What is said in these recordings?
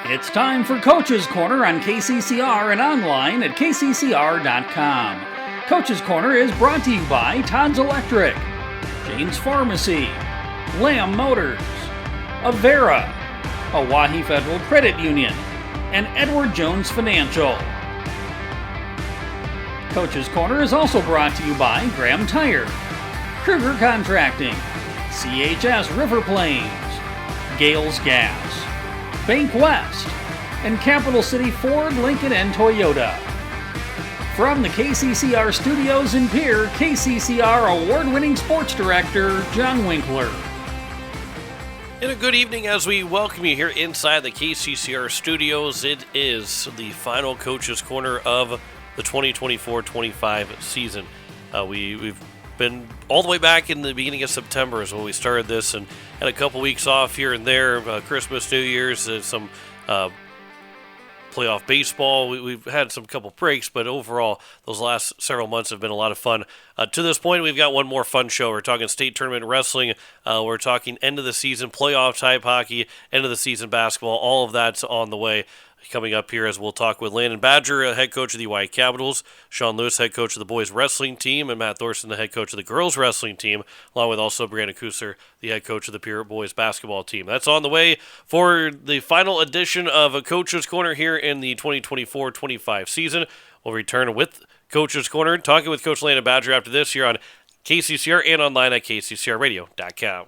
It's time for Coach's Corner on KCCR and online at kccr.com. Coach's Corner is brought to you by Todd's Electric, James Pharmacy, Lamb Motors, Avera, Oahe Federal Credit Union, and Edward Jones Financial. Coach's Corner is also brought to you by Graham Tire, Kruger Contracting, CHS River Plains, Gales Gas, Bank West, and Capital City Ford, Lincoln, and Toyota. From the KCCR studios in Pierre, KCCR award-winning sports director John Winkler. And a good evening as we welcome you here inside the KCCR studios. It is the final Coach's Corner of the 2024-25 season. We've been all the way back in the beginning of September is when we started this, and had a couple weeks off here and there, Christmas, New Year's, some playoff baseball. We've had some couple breaks, but overall, those last several months have been a lot of fun. To this point, we've got one more fun show. We're talking state tournament wrestling. We're talking end of the season playoff type hockey, end of the season basketball. All of that's on the way. Coming up here as we'll talk with Landon Badger, head coach of the Oahe Capitals, Sean Lewis, head coach of the boys wrestling team, and Matt Thorson, the head coach of the girls wrestling team, along with also Brianna Kusser, the head coach of the Pierre boys basketball team. That's on the way for the final edition of a Coach's Corner here in the 2024-25 season. We'll return with Coach's Corner, talking with Coach Landon Badger after this here on KCCR and online at kccrradio.com.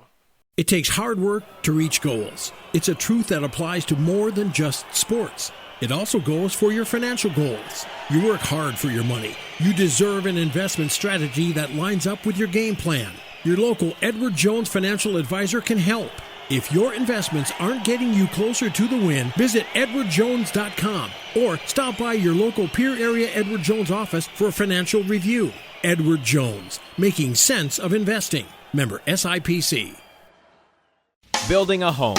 It takes hard work to reach goals. It's a truth that applies to more than just sports. It also goes for your financial goals. You work hard for your money. You deserve an investment strategy that lines up with your game plan. Your local Edward Jones financial advisor can help. If your investments aren't getting you closer to the win, visit edwardjones.com or stop by your local Pierre area Edward Jones office for a financial review. Edward Jones, making sense of investing. Member SIPC. Building a home.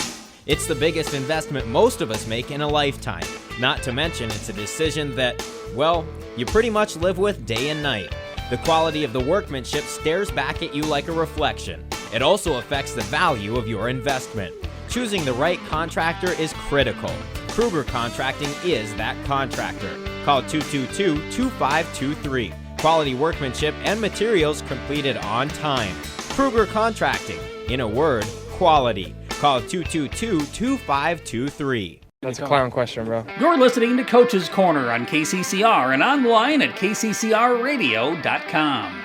It's the biggest investment most of us make in a lifetime. Not to mention, it's a decision that, well, you pretty much live with day and night. The quality of the workmanship stares back at you like a reflection. It also affects the value of your investment. Choosing the right contractor is critical. Kruger Contracting is that contractor. Call 222-2523. Quality workmanship and materials completed on time. Kruger Contracting. In a word, quality. Call 222-2523. That's a clown question, bro. You're listening to Coach's Corner on KCCR and online at kccrradio.com.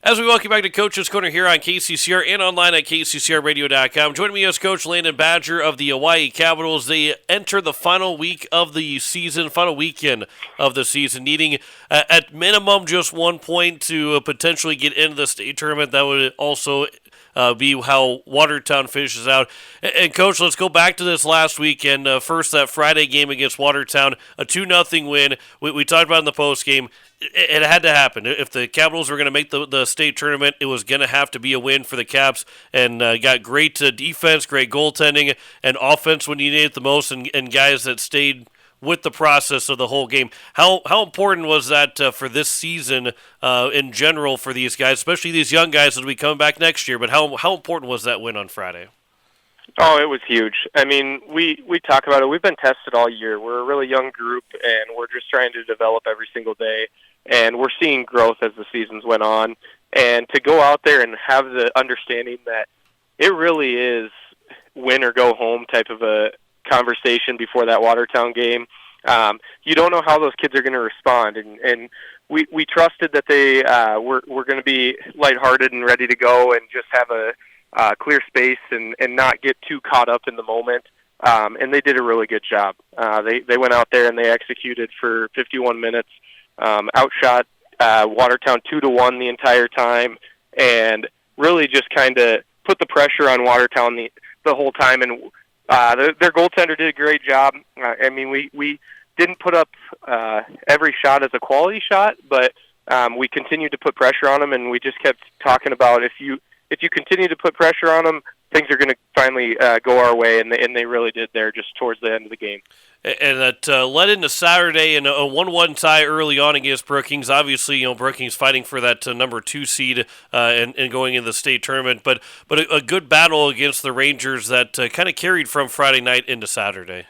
As we welcome back to Coach's Corner here on KCCR and online at kccrradio.com. Joining me is Coach Landon Badger of the Oahe Capitals. They enter the final week of the season, final weekend of the season, needing at minimum just 1 point to potentially get into the state tournament. That would also be how Watertown finishes out. And Coach, let's go back to this last weekend. First, that Friday game against Watertown, a 2-0 win. We talked about in the post game. It had to happen. If the Capitals were going to make the state tournament, it was going to have to be a win for the Caps. And got great defense, great goaltending, and offense when you needed it the most, and guys that stayed with the process of the whole game. How important was that for this season in general for these guys, especially these young guys as we come back next year? But how important was that win on Friday? Oh, it was huge. I mean, we talk about it. We've been tested all year. We're a really young group, and we're just trying to develop every single day. And we're seeing growth as the seasons went on. And to go out there and have the understanding that it really is win or go home type of a conversation before that Watertown game. You don't know how those kids are going to respond, and we trusted that they were going to be lighthearted and ready to go and just have a clear space and not get too caught up in the moment. And they did a really good job. They went out there and they executed for 51 minutes, outshot Watertown 2-1 the entire time, and really just kind of put the pressure on Watertown the whole time. And their goaltender did a great job. I mean, we didn't put up every shot as a quality shot, but we continued to put pressure on them, and we just kept talking about if you if you continue to put pressure on them, things are going to finally go our way, and they really did there just towards the end of the game. And that led into Saturday in a 1-1 tie early on against Brookings. Obviously, Brookings fighting for that number 2 seed and going into the state tournament, but a good battle against the Rangers that kind of carried from Friday night into Saturday.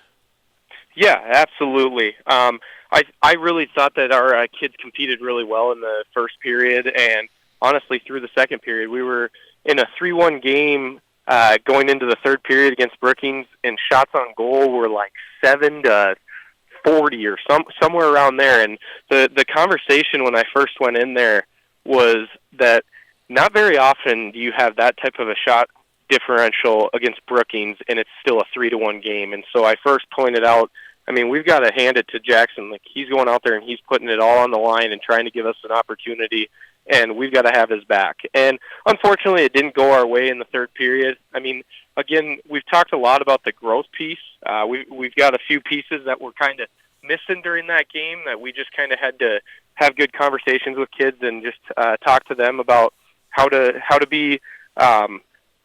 Yeah, absolutely. I really thought that our kids competed really well in the first period, and honestly, through the second period, we were in a 3-1 game going into the third period against Brookings, and shots on goal were like 7 to 40 or somewhere around there. And the conversation when I first went in there was that not very often do you have that type of a shot differential against Brookings, and it's still a 3-1 game. And so I first pointed out, I mean, we've got to hand it to Jackson. Like, he's going out there and he's putting it all on the line and trying to give us an opportunity, and we've got to have his back. And unfortunately, it didn't go our way in the third period. I mean, again, we've talked a lot about the growth piece. We've got a few pieces that were kind of missing during that game that we just kind of had to have good conversations with kids and just talk to them about how to be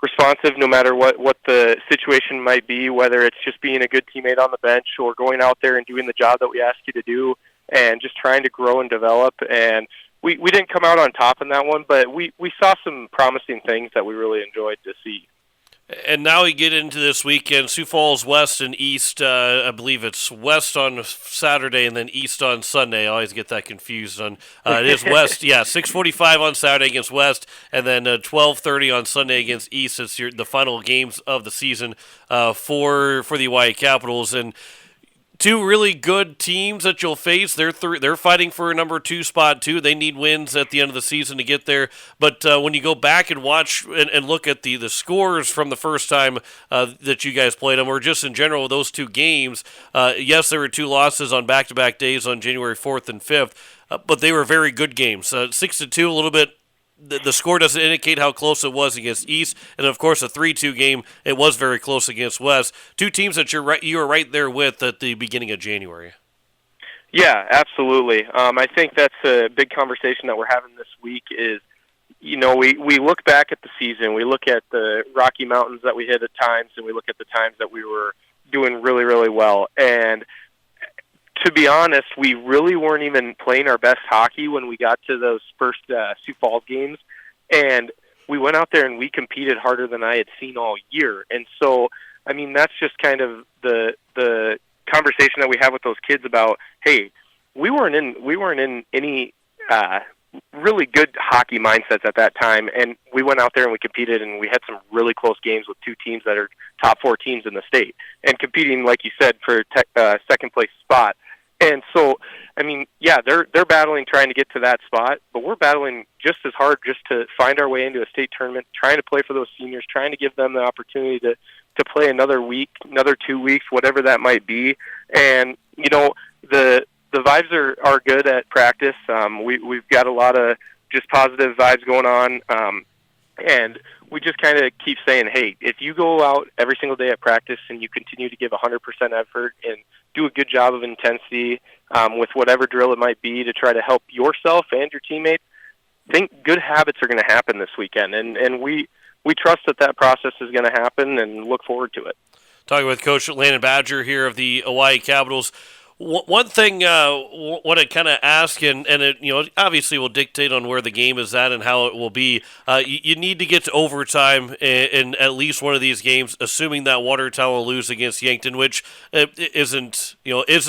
responsive no matter what the situation might be, whether it's just being a good teammate on the bench or going out there and doing the job that we ask you to do and just trying to grow and develop. And we didn't come out on top in that one, but we saw some promising things that we really enjoyed to see. And now we get into this weekend, Sioux Falls West and East. I believe it's West on Saturday and then East on Sunday. I always get that confused. It is West, 6:45 on Saturday against West, and then 12:30 on Sunday against East. It's the final games of the season for the Hawaii Capitals. And two really good teams that you'll face. They're fighting for a number 2 spot too. They need wins at the end of the season to get there. But when you go back and watch and look at the scores from the first time that you guys played them, or just in general those two games, yes, there were 2 losses on back-to-back days on January 4th and 5th, but they were very good games. 6-2, a little bit. The score doesn't indicate how close it was against East, and of course a 3-2 game. It was very close against West. Two teams that you were right there with at the beginning of January. Yeah, absolutely. I think that's a big conversation that we're having this week. Is we look back at the season, we look at the Rocky Mountains that we hit at times, and we look at the times that we were doing really, really well. And to be honest, we really weren't even playing our best hockey when we got to those first Sioux Falls games. And we went out there and we competed harder than I had seen all year. And so, I mean, that's just kind of the conversation that we have with those kids about, hey, we weren't in any really good hockey mindsets at that time. And we went out there and we competed, and we had some really close games with 2 teams that are top 4 teams in the state and competing, like you said, for second place spot. And so, I mean, yeah, they're battling trying to get to that spot, but we're battling just as hard just to find our way into a state tournament, trying to play for those seniors, trying to give them the opportunity to play another week, another 2 weeks, whatever that might be. And, the vibes are good at practice. We've got a lot of just positive vibes going on. And we just kind of keep saying, hey, if you go out every single day at practice and you continue to give 100% effort and do a good job of intensity with whatever drill it might be to try to help yourself and your teammates, I think good habits are going to happen this weekend. And we trust that process is going to happen and look forward to it. Talking with Coach Landon Badger here of the Hawaii Capitals. One thing what I kind of ask, and it obviously will dictate on where the game is at and how it will be. You need to get to overtime in at least one of these games, assuming that Watertown will lose against Yankton, which is an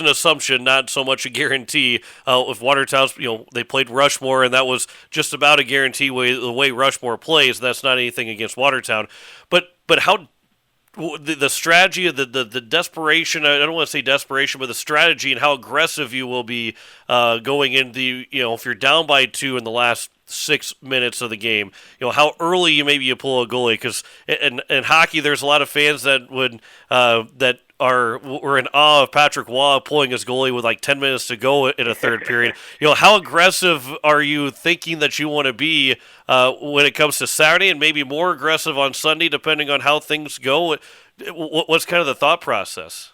assumption, not so much a guarantee. If Watertown's, they played Rushmore, and that was just about a guarantee the way Rushmore plays. That's not anything against Watertown, but how. The strategy of the desperation, I don't want to say desperation, but the strategy and how aggressive you will be going into, if you're down by 2 in the last 6 minutes of the game, how early you pull a goalie, because in hockey there's a lot of fans that were in awe of Patrick Waugh pulling his goalie with like 10 minutes to go in a third period. How aggressive are you thinking that you want to be when it comes to Saturday, and maybe more aggressive on Sunday, depending on how things go? What's kind of the thought process?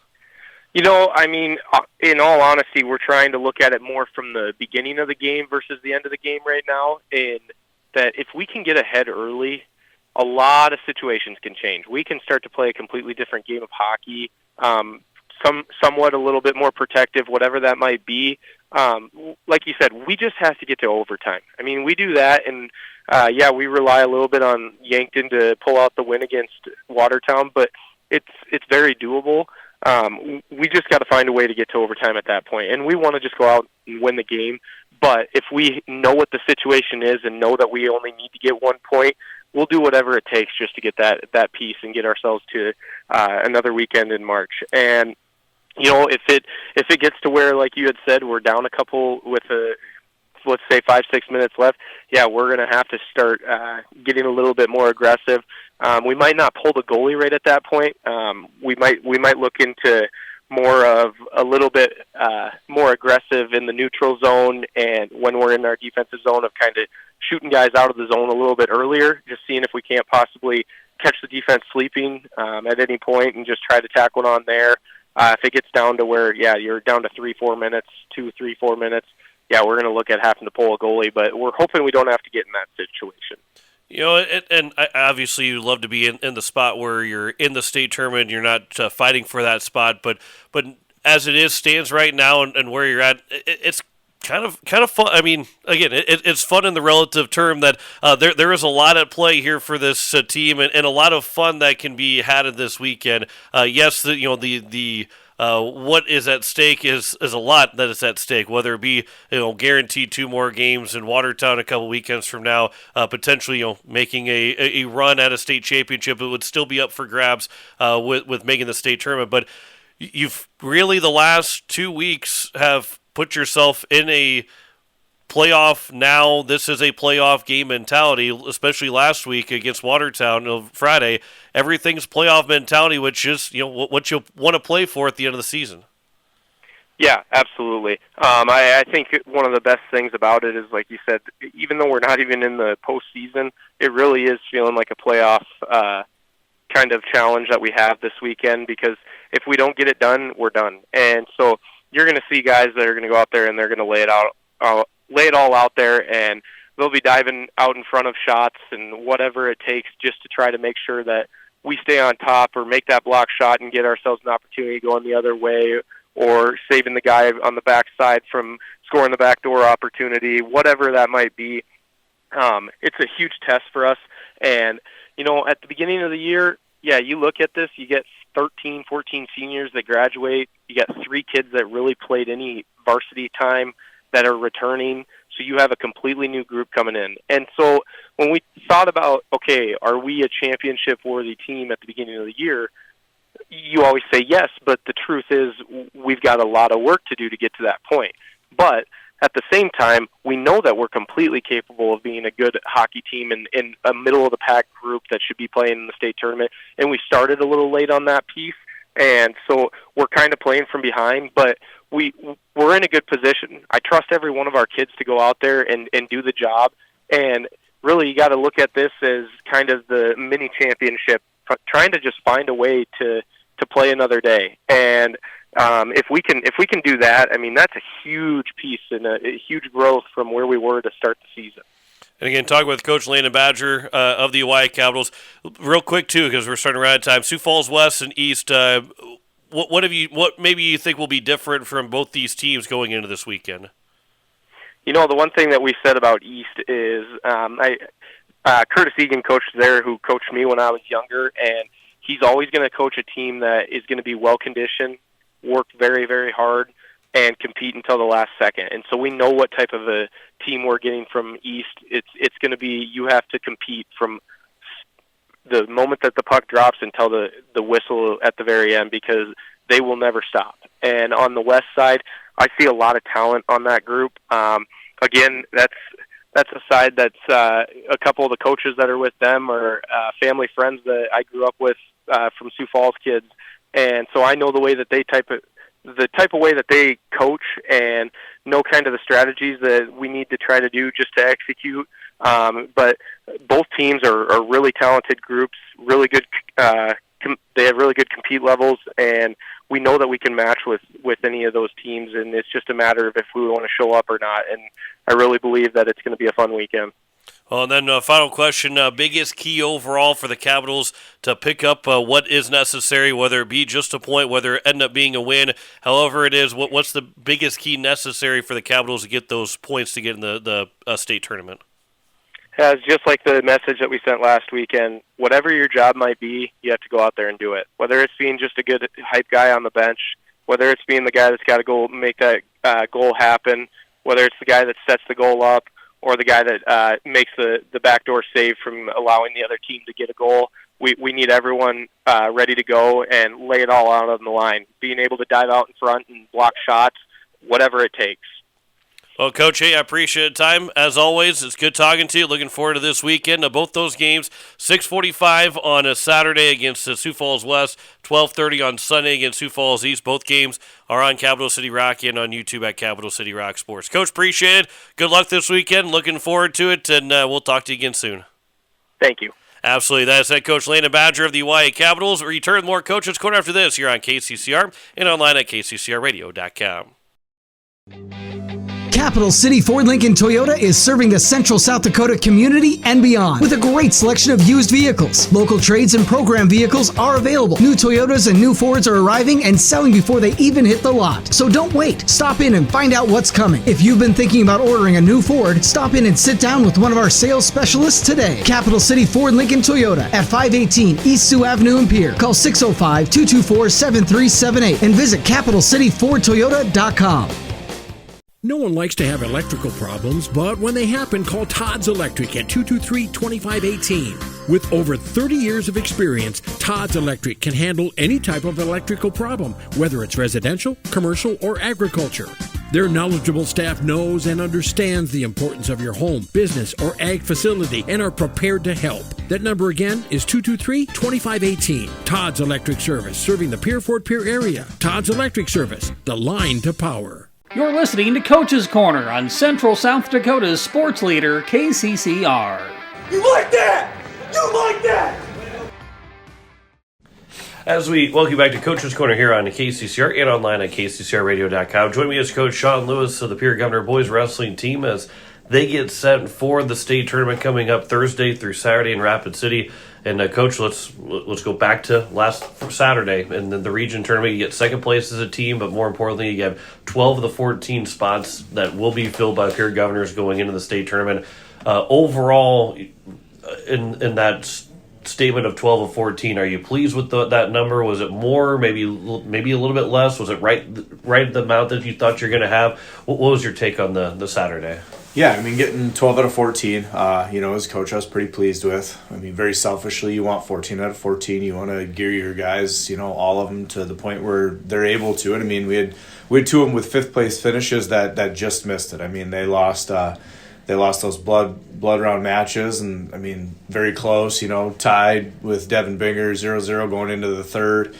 I mean, in all honesty, we're trying to look at it more from the beginning of the game versus the end of the game right now, and that if we can get ahead early, a lot of situations can change. We can start to play a completely different game of hockey, somewhat a little bit more protective, whatever that might be. Like you said, we just have to get to overtime. I mean, we do that, and we rely a little bit on Yankton to pull out the win against Watertown, but it's very doable. We just got to find a way to get to overtime at that point, and we want to just go out and win the game. But if we know what the situation is and know that we only need to get 1 point, we'll do whatever it takes just to get that piece and get ourselves to another weekend in March. And if it gets to where, like you had said, we're down a couple with let's say 5-6 minutes left, we're going to have to start getting a little bit more aggressive. We might not pull the goalie right at that point. We might look into more of a little bit more aggressive in the neutral zone, and when we're in our defensive zone, of kind of shooting guys out of the zone a little bit earlier, just seeing if we can't possibly catch the defense sleeping at any point and just try to tack one on there. If it gets down to where, you're down to 3-4 minutes, 2-3-4 minutes, we're going to look at having to pull a goalie, but we're hoping we don't have to get in that situation. And obviously you love to be in the spot where you're in the state tournament, you're not fighting for that spot, but as it stands right now and where you're at, it's kind of fun. I mean, again, it's fun in the relative term that there is a lot at play here for this team, and a lot of fun that can be had in this weekend. Yes, the what is at stake is a lot that is at stake, whether it be guaranteed 2 more games in Watertown a couple weekends from now, potentially making a run at a state championship. It would still be up for grabs with making the state tournament, but you've really the last 2 weeks have put yourself in a playoff. Now this is a playoff game mentality, especially last week against Watertown Friday. Everything's playoff mentality, which is what you want to play for at the end of the season. Yeah, absolutely. I think one of the best things about it is, like you said, even though we're not even in the postseason, it really is feeling like a playoff kind of challenge that we have this weekend, because if we don't get it done, we're done. And so you're going to see guys that are going to go out there and they're going to lay it all out there, and they'll be diving out in front of shots and whatever it takes just to try to make sure that we stay on top or make that block shot and get ourselves an opportunity going the other way, or saving the guy on the backside from scoring the backdoor opportunity, whatever that might be. It's a huge test for us. And, at the beginning of the year, you look at this, you get 13, 14 seniors that graduate. You got 3 kids that really played any varsity time that are returning. So you have a completely new group coming in. And so when we thought about, okay, are we a championship-worthy team at the beginning of the year, you always say yes, but the truth is we've got a lot of work to do to get to that point. But at the same time, we know that we're completely capable of being a good hockey team in a middle-of-the-pack group that should be playing in the state tournament. And we started a little late on that piece, and so we're kind of playing from behind, but we're in a good position. I trust every one of our kids to go out there and do the job. And really, you got to look at this as kind of the mini championship, trying to just find a way to play another day. And if we can do that, I mean, that's a huge piece and a huge growth from where we were to start the season. And again, talking with Coach Landon Badger of the Hawaii Capitals, real quick too, because we're starting to run out of time. Sioux Falls West and East. What maybe you think will be different from both these teams going into this weekend? The one thing that we said about East is Curtis Egan coached there, who coached me when I was younger, and he's always going to coach a team that is going to be well-conditioned, work very, very hard, and compete until the last second. And so we know what type of a team we're getting from East. It's going to be, you have to compete from the moment that the puck drops until the whistle at the very end, because they will never stop. And on the West side, I see a lot of talent on that group. Again, that's a side that's a couple of the coaches that are with them are family friends that I grew up with from Sioux Falls kids, and so I know the way that the type of way that they coach, and know kind of the strategies that we need to try to do just to execute. But both teams are really talented groups, really good. They have really good compete levels, and we know that we can match with any of those teams, and it's just a matter of if we want to show up or not. And I really believe that it's going to be a fun weekend. Well, and then final question, biggest key overall for the Capitals to pick up what is necessary, whether it be just a point, whether it end up being a win, however it is, what's the biggest key necessary for the Capitals to get those points to get in the state tournament? It's just like the message that we sent last weekend. Whatever your job might be, you have to go out there and do it. Whether it's being just a good hype guy on the bench, whether it's being the guy that's got to go make that goal happen, whether it's the guy that sets the goal up, or the guy that makes the backdoor save from allowing the other team to get a goal. We need everyone ready to go and lay it all out on the line. Being able to dive out in front and block shots, whatever it takes. Well, Coach, hey, I appreciate the time. As always, it's good talking to you. Looking forward to this weekend. Both those games, 6:45 on a Saturday against Sioux Falls West, 12:30 on Sunday against Sioux Falls East. Both games are on Capital City Rock and on YouTube at Capital City Rock Sports. Coach, appreciate it. Good luck this weekend. Looking forward to it, and we'll talk to you again soon. Thank you. Absolutely. That's head coach Landon Badger of the Hawaii Capitals. Return more Coaches Corner after this here on KCCR and online at kccrradio.com. Capital City Ford Lincoln Toyota is serving the central South Dakota community and beyond with a great selection of used vehicles. Local trades and program vehicles are available. New Toyotas and new Fords are arriving and selling before they even hit the lot. So don't wait. Stop in and find out what's coming. If you've been thinking about ordering a new Ford, stop in and sit down with one of our sales specialists today. Capital City Ford Lincoln Toyota at 518 East Sioux Avenue in Pierre. Call 605-224-7378 and visit CapitalCityFordToyota.com. No one likes to have electrical problems, but when they happen, call Todd's Electric at 223-2518. With over 30 years of experience, Todd's Electric can handle any type of electrical problem, whether it's residential, commercial, or agriculture. Their knowledgeable staff knows and understands the importance of your home, business, or ag facility and are prepared to help. That number again is 223-2518. Todd's Electric Service, serving the Pierre Fort Pierre area. Todd's Electric Service, the line to power. You're listening to Coach's Corner on Central South Dakota's sports leader, KCCR. You like that? You like that? As we welcome you back to Coach's Corner here on KCCR and online at kccrradio.com. Join me as Coach Sean Lewis of the Pierre Governor Boys Wrestling Team as they get set for the state tournament coming up Thursday through Saturday in Rapid City. And Coach, let's go back to last Saturday in the region tournament. You get second place as a team, but more importantly, you have 12 of the 14 spots that will be filled by Pierre Governors going into the state tournament. Overall, in that statement of 12 of 14, are you pleased with that number? Was it more, maybe a little bit less? Was it right the amount that you thought you're going to have? What was your take on the Saturday? Yeah, I mean, getting 12 out of 14, as a coach, I was pretty pleased with. I mean, very selfishly, you want 14 out of 14. You want to gear your guys, all of them to the point where they're able to it. I mean, we had two of them with fifth place finishes that just missed it. I mean, they lost those blood round matches, and I mean, very close. Tied with Devin Binger 0-0 going into the third.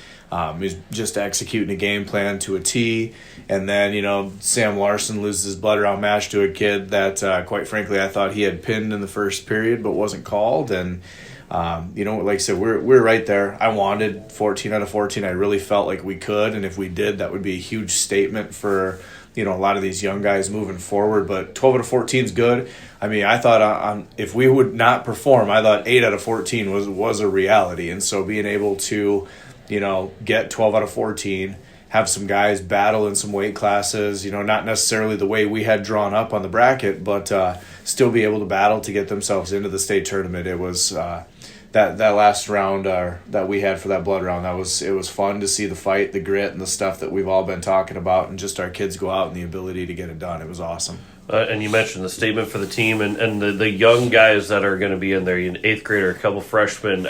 He's just executing a game plan to a T. And then, Sam Larson loses his blood round match to a kid that, quite frankly, I thought he had pinned in the first period but wasn't called. And, like I said, we're right there. I wanted 14 out of 14. I really felt like we could. And if we did, that would be a huge statement for, a lot of these young guys moving forward. But 12 out of 14 is good. I mean, I thought if we would not perform, I thought 8 out of 14 was a reality. And so being able to get 12 out of 14, have some guys battle in some weight classes, not necessarily the way we had drawn up on the bracket, but still be able to battle to get themselves into the state tournament. It was that last round that we had for that blood round. It was fun to see the fight, the grit, and the stuff that we've all been talking about, and just our kids go out and the ability to get it done. It was awesome. And you mentioned the statement for the team and the young guys that are going to be in there, eighth grader, a couple freshmen,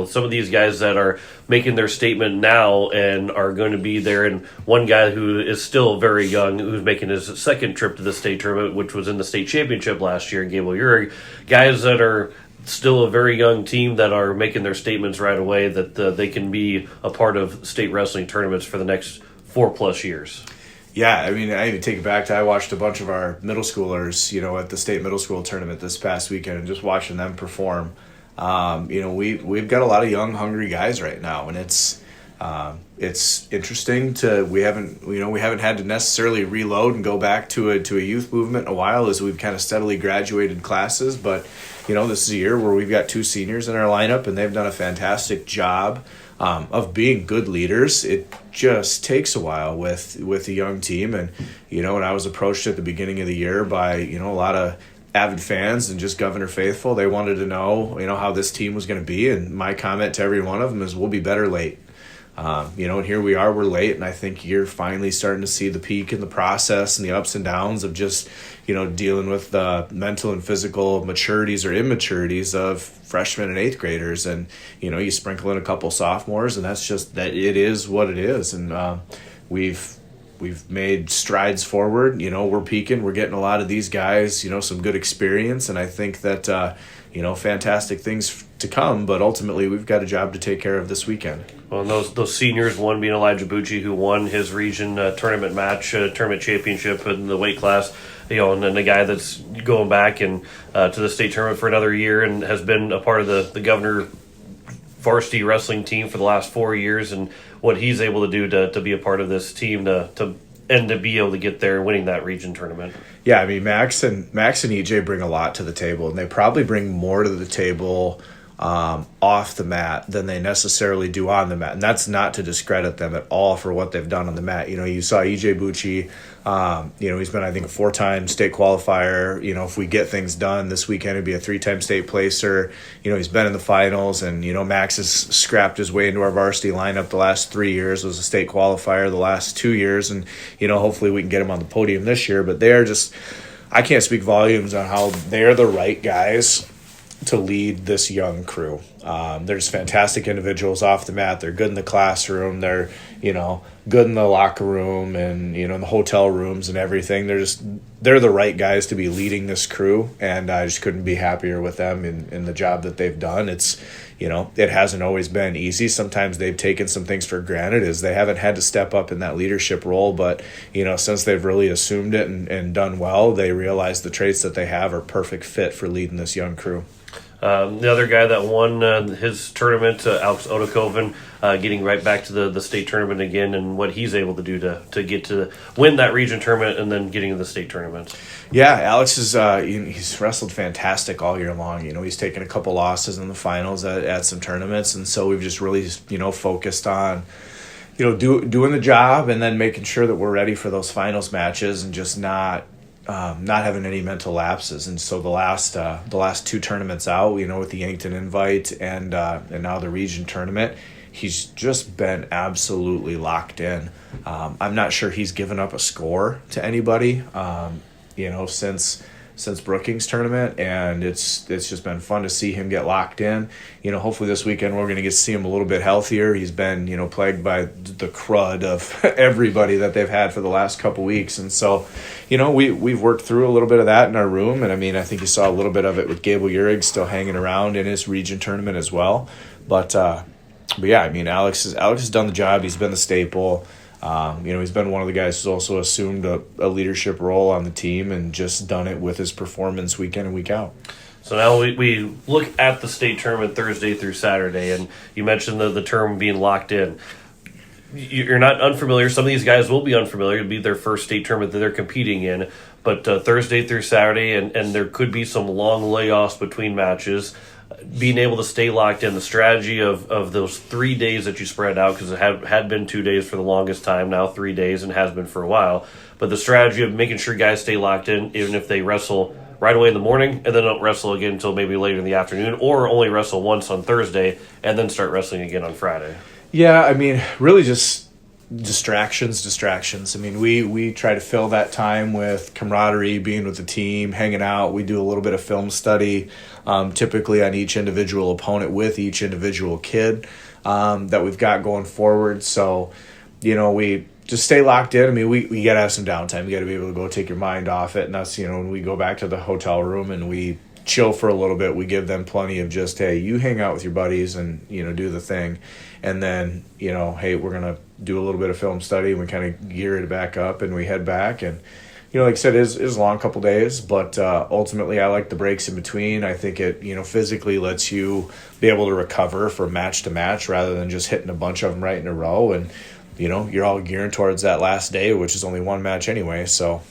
some of these guys that are making their statement now and are going to be there. And one guy who is still very young, who's making his second trip to the state tournament, which was in the state championship last year, Gable Urig, guys that are still a very young team that are making their statements right away that they can be a part of state wrestling tournaments for the next 4+ years. Yeah, I mean, I even take it back to I watched a bunch of our middle schoolers, at the state middle school tournament this past weekend, and just watching them perform. We've got a lot of young, hungry guys right now, and it's interesting we haven't had to necessarily reload and go back to a youth movement in a while as we've kind of steadily graduated classes, but this is a year where we've got 2 seniors in our lineup, and they've done a fantastic job of being good leaders. It just takes a while with a young team. And, when I was approached at the beginning of the year by, a lot of avid fans and just Governor faithful, they wanted to know, how this team was going to be. And my comment to every one of them is, we'll be better late. And here we are, we're late, and I think you're finally starting to see the peak in the process and the ups and downs of just, dealing with the mental and physical maturities or immaturities of freshmen and 8th graders. And, you sprinkle in a couple sophomores, and that's just that it is what it is. And we've made strides forward. We're peaking. We're getting a lot of these guys, some good experience, and I think that, fantastic things to come, but ultimately we've got a job to take care of this weekend. Well, and those seniors, one being Elijah Bucci, who won his region tournament championship in the weight class, and then the guy that's going back and to the state tournament for another year and has been a part of the Governor varsity wrestling team for the last 4 years, and what he's able to do to be a part of this team to be able to get there winning that region tournament. Yeah, I mean, Max and EJ bring a lot to the table, and they probably bring more to the table off the mat than they necessarily do on the mat. And that's not to discredit them at all for what they've done on the mat. You saw EJ Bucci, he's been, I think, a 4-time state qualifier. If we get things done this weekend, it'd be a 3-time state placer. He's been in the finals, and, Max has scrapped his way into our varsity lineup the last 3 years, was a state qualifier the last 2 years. And, hopefully we can get him on the podium this year. But they're just, I can't speak volumes on how they're the right guys to lead this young crew. They're just fantastic individuals off the mat. They're good in the classroom. They're, good in the locker room and, in the hotel rooms and everything. They're the right guys to be leading this crew, and I just couldn't be happier with them in the job that they've done. It's, it hasn't always been easy. Sometimes they've taken some things for granted as they haven't had to step up in that leadership role. But, since they've really assumed it and done well, they realize the traits that they have are perfect fit for leading this young crew. The other guy that won his tournament, Alex Odokoven, getting right back to the state tournament again, and what he's able to do to get to win that region tournament and then getting to the state tournament. Yeah, Alex is he's wrestled fantastic all year long. He's taken a couple losses in the finals at some tournaments, and so we've just really focused on doing the job and then making sure that we're ready for those finals matches and just not having any mental lapses. And so the last 2 tournaments out, with the Yankton Invite and now the region tournament, he's just been absolutely locked in. I'm not sure he's given up a score to anybody, since Brookings tournament, and it's just been fun to see him get locked in. Hopefully this weekend we're going to get to see him a little bit healthier. He's been, plagued by the crud of everybody that they've had for the last couple weeks. And so, we've worked through a little bit of that in our room. And I mean, I think you saw a little bit of it with Gable Uhrig still hanging around in his region tournament as well. But yeah, I mean, Alex has done the job. He's been the staple. He's been one of the guys who's also assumed a leadership role on the team and just done it with his performance week in and week out. So now we look at the state tournament Thursday through Saturday, and you mentioned the term being locked in. You're not unfamiliar. Some of these guys will be unfamiliar. It'll be their first state tournament that they're competing in. But Thursday through Saturday, and there could be some long layoffs between matches, being able to stay locked in, the strategy of those 3 days that you spread out, because it had been 2 days for the longest time, now 3 days, and has been for a while. But the strategy of making sure guys stay locked in, even if they wrestle right away in the morning and then don't wrestle again until maybe later in the afternoon, or only wrestle once on Thursday and then start wrestling again on Friday. Yeah, I mean, really just distractions. I mean, we try to fill that time with camaraderie, being with the team, hanging out. We do a little bit of film study, typically on each individual opponent with each individual kid that we've got going forward. So, we just stay locked in. I mean, we got to have some downtime. You got to be able to go take your mind off it. And that's, when we go back to the hotel room and we chill for a little bit, we give them plenty of just, hey, you hang out with your buddies and, do the thing. And then, hey, we're going to do a little bit of film study, and we kind of gear it back up and we head back. And, like I said, it is a long couple days, but ultimately I like the breaks in between. I think it, physically lets you be able to recover from match to match rather than just hitting a bunch of them right in a row. And, you're all gearing towards that last day, which is only one match anyway. So,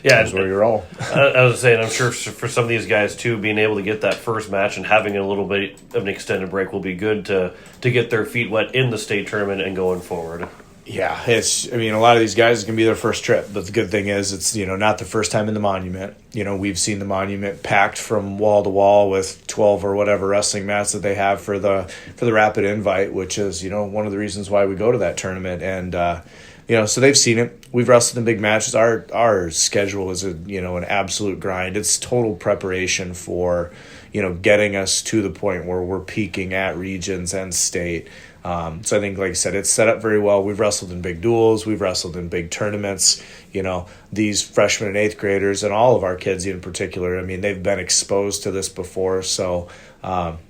Yeah, that's where you're all. I was saying, I'm sure for some of these guys too, being able to get that first match and having a little bit of an extended break will be good to get their feet wet in the state tournament and going forward. Yeah, a lot of these guys, it's going to be their first trip. But the good thing is it's, not the first time in the Monument. We've seen the Monument packed from wall to wall with 12 or whatever wrestling mats that they have for the Rapid Invite, which is, one of the reasons why we go to that tournament. And, so they've seen it. We've wrestled in big matches. Our schedule is an absolute grind. It's total preparation for, getting us to the point where we're peaking at regions and state. So I think, like I said, it's set up very well. We've wrestled in big duels. We've wrestled in big tournaments. These freshmen and eighth graders and all of our kids in particular, they've been exposed to this before. So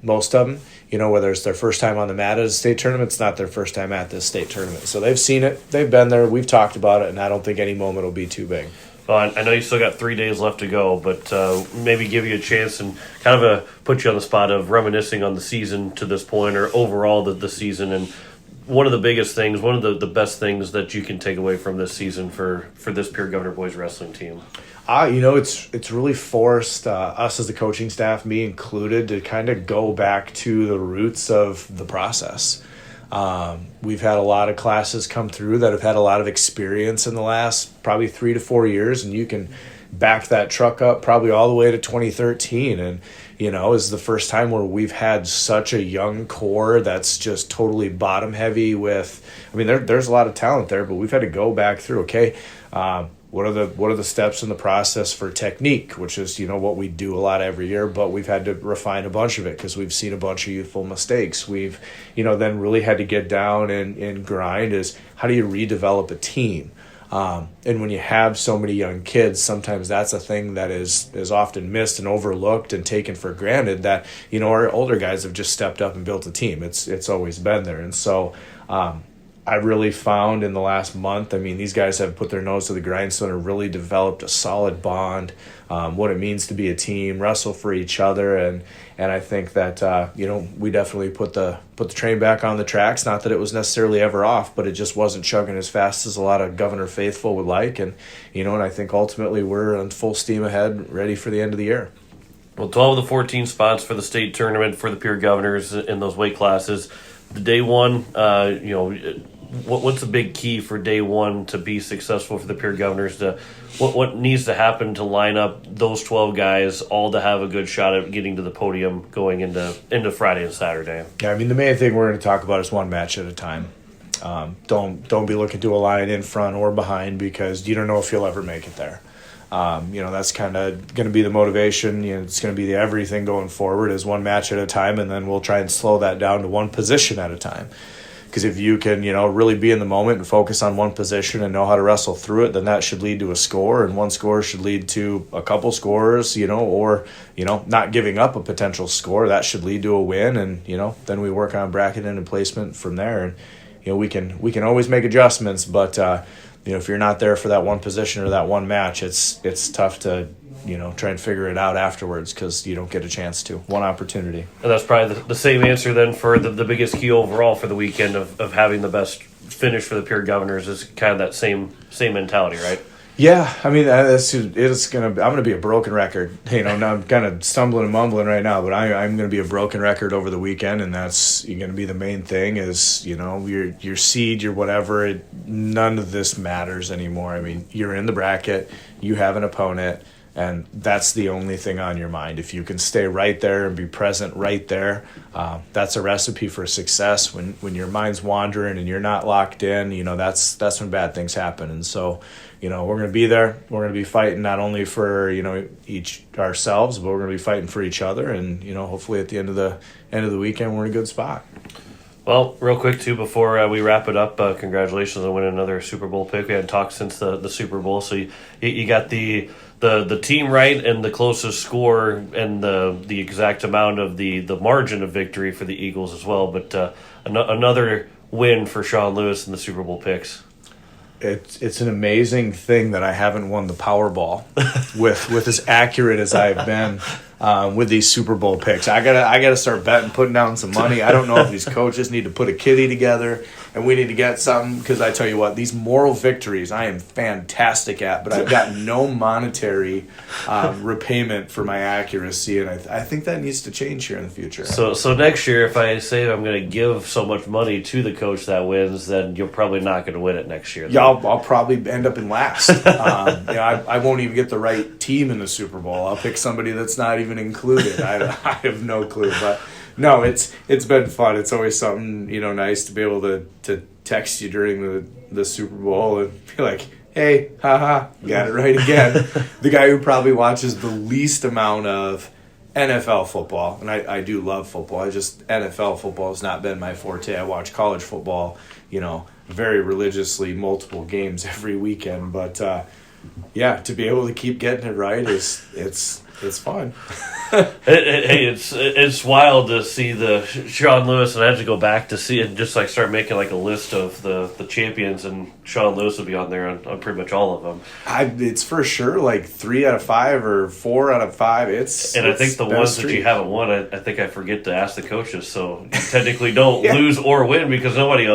most of them, whether it's their first time on the mat at a state tournament, it's not their first time at this state tournament. So they've seen it. They've been there. We've talked about it, and I don't think any moment will be too big. Well, I know you still got 3 days left to go, but maybe give you a chance and kind of put you on the spot of reminiscing on the season to this point or overall the season. And one of the biggest things, one of the best things that you can take away from this season for this Pierre Governor Boys wrestling team. It's really forced us as the coaching staff, me included, to kind of go back to the roots of the process. We've had a lot of classes come through that have had a lot of experience in the last probably 3 to 4 years, and you can back that truck up probably all the way to 2013. And, is the first time where we've had such a young core that's just totally bottom heavy with, there's a lot of talent there, but we've had to go back through, what are the steps in the process for technique, which is, what we do a lot every year, but we've had to refine a bunch of it because we've seen a bunch of youthful mistakes. We've, then really had to get down and grind is how do you redevelop a team? And when you have so many young kids, sometimes that's a thing that is often missed and overlooked and taken for granted that, our older guys have just stepped up and built a team. It's always been there. And so, I really found in the last month, these guys have put their nose to the grindstone and really developed a solid bond, what it means to be a team, wrestle for each other. And I think that, we definitely put the train back on the tracks. Not that it was necessarily ever off, but it just wasn't chugging as fast as a lot of Governor faithful would like. And, and I think ultimately we're on full steam ahead, ready for the end of the year. Well, 12 of the 14 spots for the state tournament for the Pierre Governors in those weight classes. The day one, what's the big key for day one to be successful for the Pierre Governors? What needs to happen to line up those 12 guys all to have a good shot at getting to the podium going into Friday and Saturday? Yeah, the main thing we're going to talk about is one match at a time. Don't be looking to a line in front or behind because you don't know if you'll ever make it there. That's kind of going to be the motivation. It's going to be the everything going forward is one match at a time, and then we'll try and slow that down to one position at a time. Because if you can, really be in the moment and focus on one position and know how to wrestle through it, then that should lead to a score, and one score should lead to a couple scores, or, not giving up a potential score. That should lead to a win, and, then we work on bracketing and placement from there. And, we can always make adjustments, but, if you're not there for that one position or that one match, it's tough to, try and figure it out afterwards because you don't get a chance to. One opportunity. And that's probably the same answer then for the biggest key overall for the weekend of having the best finish for the Pierre Governors is kind of that same mentality, right? Yeah, I'm gonna be a broken record. Now I'm kind of stumbling and mumbling right now, but I'm gonna be a broken record over the weekend, and that's gonna be the main thing. Is your seed, your whatever. None of this matters anymore. You're in the bracket, you have an opponent, and that's the only thing on your mind. If you can stay right there and be present right there, that's a recipe for success. When your mind's wandering and you're not locked in, that's when bad things happen. And so, we're going to be there. We're going to be fighting not only for each ourselves, but we're going to be fighting for each other. And hopefully at the end of the weekend, we're in a good spot. Well, real quick too before we wrap it up, congratulations on winning another Super Bowl pick. We hadn't talked since the Super Bowl, so you got the team right and the closest score and the exact amount of the margin of victory for the Eagles as well. But another win for Sean Lewis in the Super Bowl picks. It's an amazing thing that I haven't won the Powerball with as accurate as I've been with these Super Bowl picks. I gotta start betting, putting down some money. I don't know if these coaches need to put a kitty together and we need to get something, because I tell you what, these moral victories I am fantastic at, but I've got no monetary repayment for my accuracy, and I think that needs to change here in the future. So next year, if I say I'm going to give so much money to the coach that wins, then you're probably not going to win it next year. Yeah, I'll probably end up in last. I won't even get the right team in the Super Bowl. I'll pick somebody that's not even included. I have no clue, but no, it's been fun. It's always something nice to be able to text you during the Super Bowl and be like, hey, haha, got it right again. The guy who probably watches the least amount of NFL football, and I do love football. NFL football has not been my forte. I watch college football, very religiously, multiple games every weekend. But to be able to keep getting it right it's fun. It's wild to see the Sean Lewis, and I had to go back to see it and just start making a list of the champions, and Sean Lewis would be on there on pretty much all of them. It's for sure 3 out of 5 or 4 out of 5. I think the ones that you haven't won, I think I forget to ask the coaches, so you technically don't lose or win because nobody's I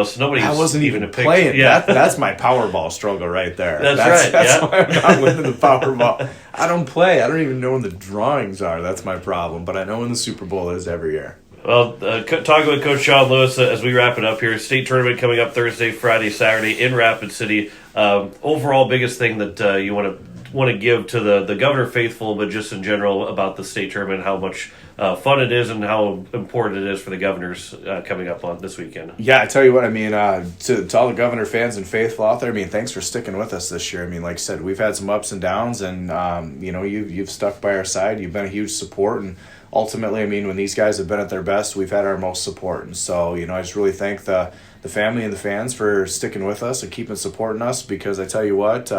wasn't even picked. Playing. Yeah, that's my Powerball struggle right there. That's right. That's why I'm not winning the Powerball. I don't play. I don't even know when the drawings are. That's my problem. But I know when the Super Bowl is every year. Well, talking with Coach Sean Lewis as we wrap it up here. State tournament coming up Thursday, Friday, Saturday in Rapid City. Overall, biggest thing that you want to give to the Governor faithful, but just in general about the state tournament, how much fun it is and how important it is for the Governors coming up on this weekend. Yeah, I tell you what, to all the Governor fans and faithful out there, thanks for sticking with us this year. Like I said, we've had some ups and downs, and you've stuck by our side. You've been a huge support, and ultimately, when these guys have been at their best, we've had our most support. And so, I just really thank the family and the fans for sticking with us and keeping supporting us, because I tell you what,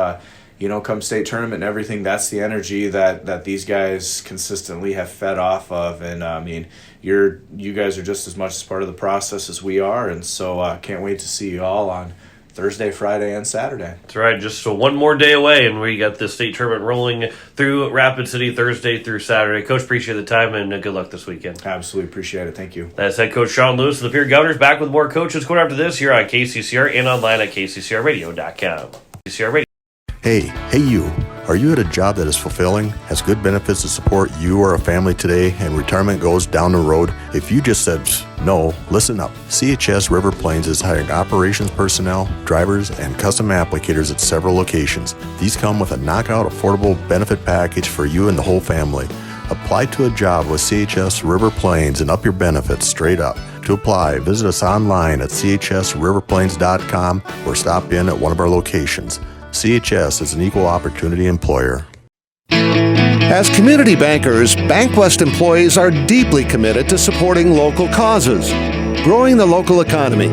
come state tournament and everything, that's the energy that these guys consistently have fed off of. And you guys are just as much as part of the process as we are. And so can't wait to see you all on Thursday, Friday, and Saturday. That's right. Just one more day away, and we got the state tournament rolling through Rapid City Thursday through Saturday. Coach, appreciate the time, and good luck this weekend. Absolutely appreciate it. Thank you. That's head coach Sean Lewis of the Pierre Governors. Back with more coaches going after this here on KCCR and online at kccrradio.com. KCCR Radio. Hey you. Are you at a job that is fulfilling, has good benefits to support you or a family today, and retirement goes down the road? If you just said no, listen up. CHS River Plains is hiring operations personnel, drivers, and custom applicators at several locations. These come with a knockout affordable benefit package for you and the whole family. Apply to a job with CHS River Plains and up your benefits straight up. To apply, visit us online at chsriverplains.com or stop in at one of our locations. CHS is an equal opportunity employer. As community bankers, BankWest employees are deeply committed to supporting local causes, growing the local economy,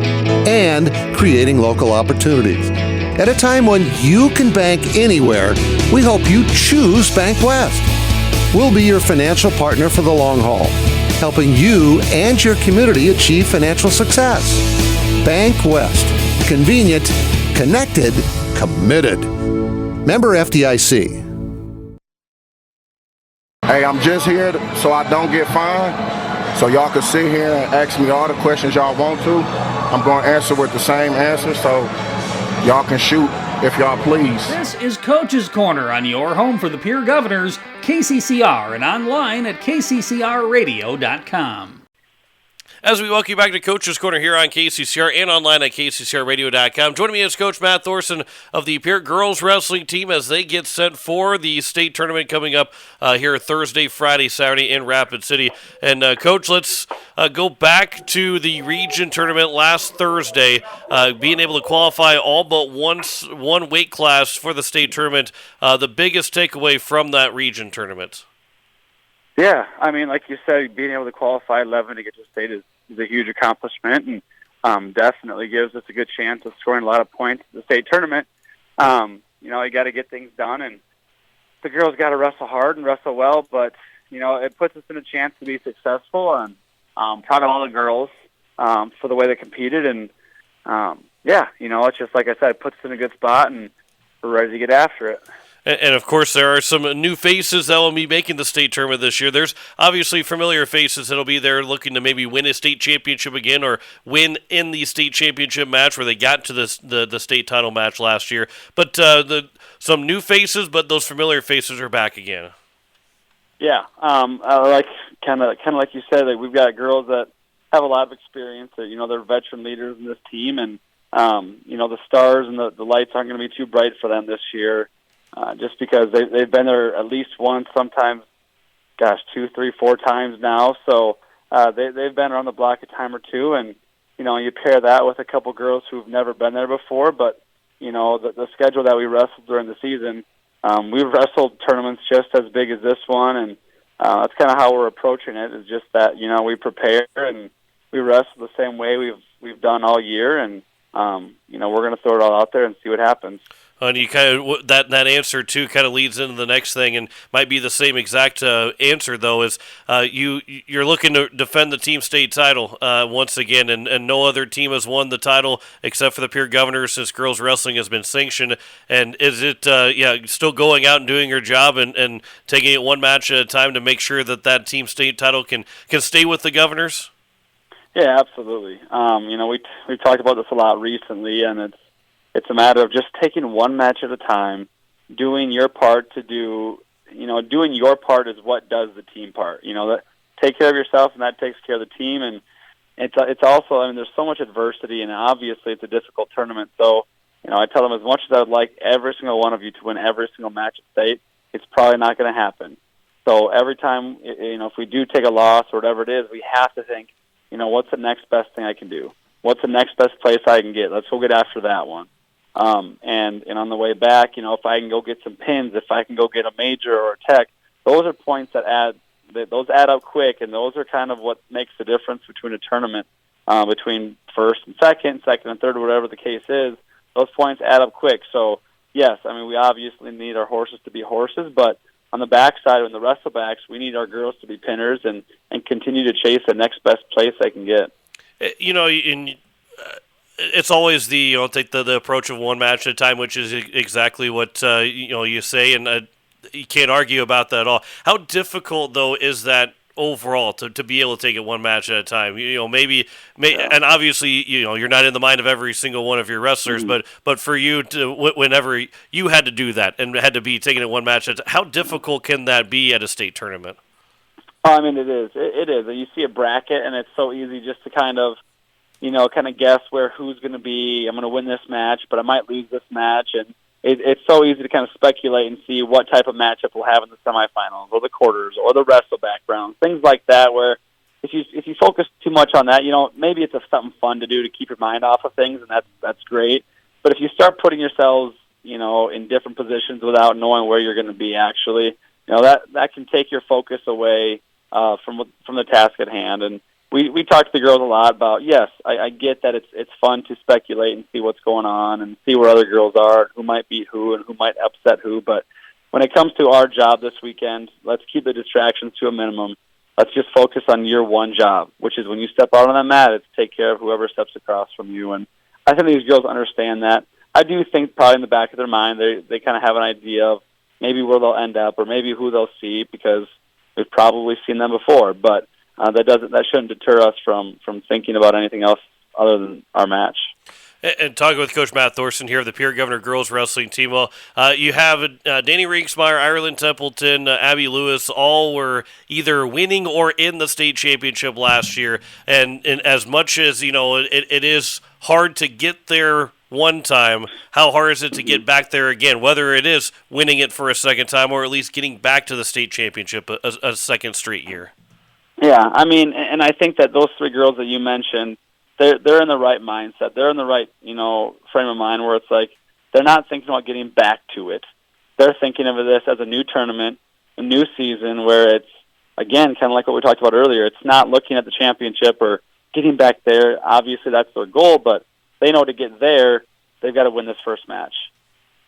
and creating local opportunities. At a time when you can bank anywhere, we hope you choose BankWest. We'll be your financial partner for the long haul, helping you and your community achieve financial success. BankWest. Convenient, connected, committed. Member FDIC. Hey, I'm just here so I don't get fined. So y'all can sit here and ask me all the questions y'all want to. I'm going to answer with the same answer, so y'all can shoot if y'all please. This is Coach's Corner on your home for the Pierre Governors, KCCR, and online at kccrradio.com. As we welcome you back to Coach's Corner here on KCCR and online at kccrradio.com. Joining me is Coach Matt Thorson of the Pierre girls wrestling team as they get set for the state tournament coming up here Thursday, Friday, Saturday in Rapid City. And Coach, let's go back to the region tournament last Thursday, being able to qualify all but one weight class for the state tournament. The biggest takeaway from that region tournament? Yeah, like you said, being able to qualify 11 to get to state is a huge accomplishment, and definitely gives us a good chance of scoring a lot of points in the state tournament. You got to get things done, and the girls got to wrestle hard and wrestle well, but, it puts us in a chance to be successful, and I'm proud of all the girls for the way they competed, and, it's just like I said, it puts us in a good spot, and we're ready to get after it. And, of course, there are some new faces that will be making the state tournament this year. There's obviously familiar faces that will be there looking to maybe win a state championship again or win in the state championship match where they got to the state title match last year. But some new faces, but those familiar faces are back again. Yeah, like kind of like you said, like we've got girls that have a lot of experience. That, they're veteran leaders in this team, and the stars and the lights aren't going to be too bright for them this year. Just because they've been there at least once, sometimes, 2, 3, 4 times now. So they've been around the block a time or two, and you pair that with a couple girls who've never been there before. But the schedule that we wrestled during the season, we've wrestled tournaments just as big as this one, and that's kind of how we're approaching it. Is just that we prepare and we wrestle the same way we've done all year, and we're going to throw it all out there and see what happens. And you kind of that answer too kind of leads into the next thing, and might be the same exact answer though. Is you're looking to defend the team state title once again, and no other team has won the title except for the Pierre Governors since girls wrestling has been sanctioned. And is it still going out and doing your job and taking it one match at a time to make sure that team state title can stay with the Governors? Yeah, absolutely. We've talked about this a lot recently, and it's a matter of just taking one match at a time, doing your part to doing your part is what does the team part. That take care of yourself, and that takes care of the team. And it's also, there's so much adversity, and obviously it's a difficult tournament. So, I tell them as much as I would like every single one of you to win every single match at state, it's probably not going to happen. So every time, if we do take a loss or whatever it is, we have to think, what's the next best thing I can do? What's the next best place I can get? Let's go get after that one. And on the way back, if I can go get some pins, if I can go get a major or a tech, those are points that add up quick, and those are kind of what makes the difference between a tournament, between first and second and third, or whatever the case is. Those points add up quick. So yes, we obviously need our horses to be horses, but on the backside, in the wrestlebacks, we need our girls to be pinners and continue to chase the next best place they can get. It's always take the approach of one match at a time, which is exactly what you say, and you can't argue about that at all. How difficult though is that overall to be able to take it one match at a time? And obviously you're not in the mind of every single one of your wrestlers, but for you to whenever you had to do that and had to be taking it one match at a time, how difficult can that be at a state tournament? It is. It is. You see a bracket, and it's so easy just to kind of guess who's going to be. I'm going to win this match, but I might lose this match, and it's so easy to kind of speculate and see what type of matchup we'll have in the semifinals or the quarters or the wrestleback rounds, things like that. Where if you focus too much on that, maybe it's something fun to do to keep your mind off of things, and that's great. But if you start putting yourselves, in different positions without knowing where you're going to be, actually, that can take your focus away from the task at hand. And we talk to the girls a lot about, yes, I get that it's fun to speculate and see what's going on and see where other girls are, who might beat who and who might upset who. But when it comes to our job this weekend, let's keep the distractions to a minimum. Let's just focus on your one job, which is when you step out on that mat, it's take care of whoever steps across from you. And I think these girls understand that. I do think probably in the back of their mind they kind of have an idea of maybe where they'll end up or maybe who they'll see because we've probably seen them before. But that shouldn't deter us from thinking about anything else other than our match. And talking with Coach Matt Thorson here of the Pierre Governor girls wrestling team. Well, you have Danny Rinksmeyer, Ireland Templeton, Abby Lewis, all were either winning or in the state championship last year. And as much as it is hard to get there one time, how hard is it to get back there again? Whether it is winning it for a second time or at least getting back to the state championship a second straight year. Yeah, and I think that those three girls that you mentioned, they're in the right mindset. They're in the right, frame of mind where it's like they're not thinking about getting back to it. They're thinking of this as a new tournament, a new season where it's, again, kind of like what we talked about earlier. It's not looking at the championship or getting back there. Obviously, that's their goal, but they know to get there, they've got to win this first match.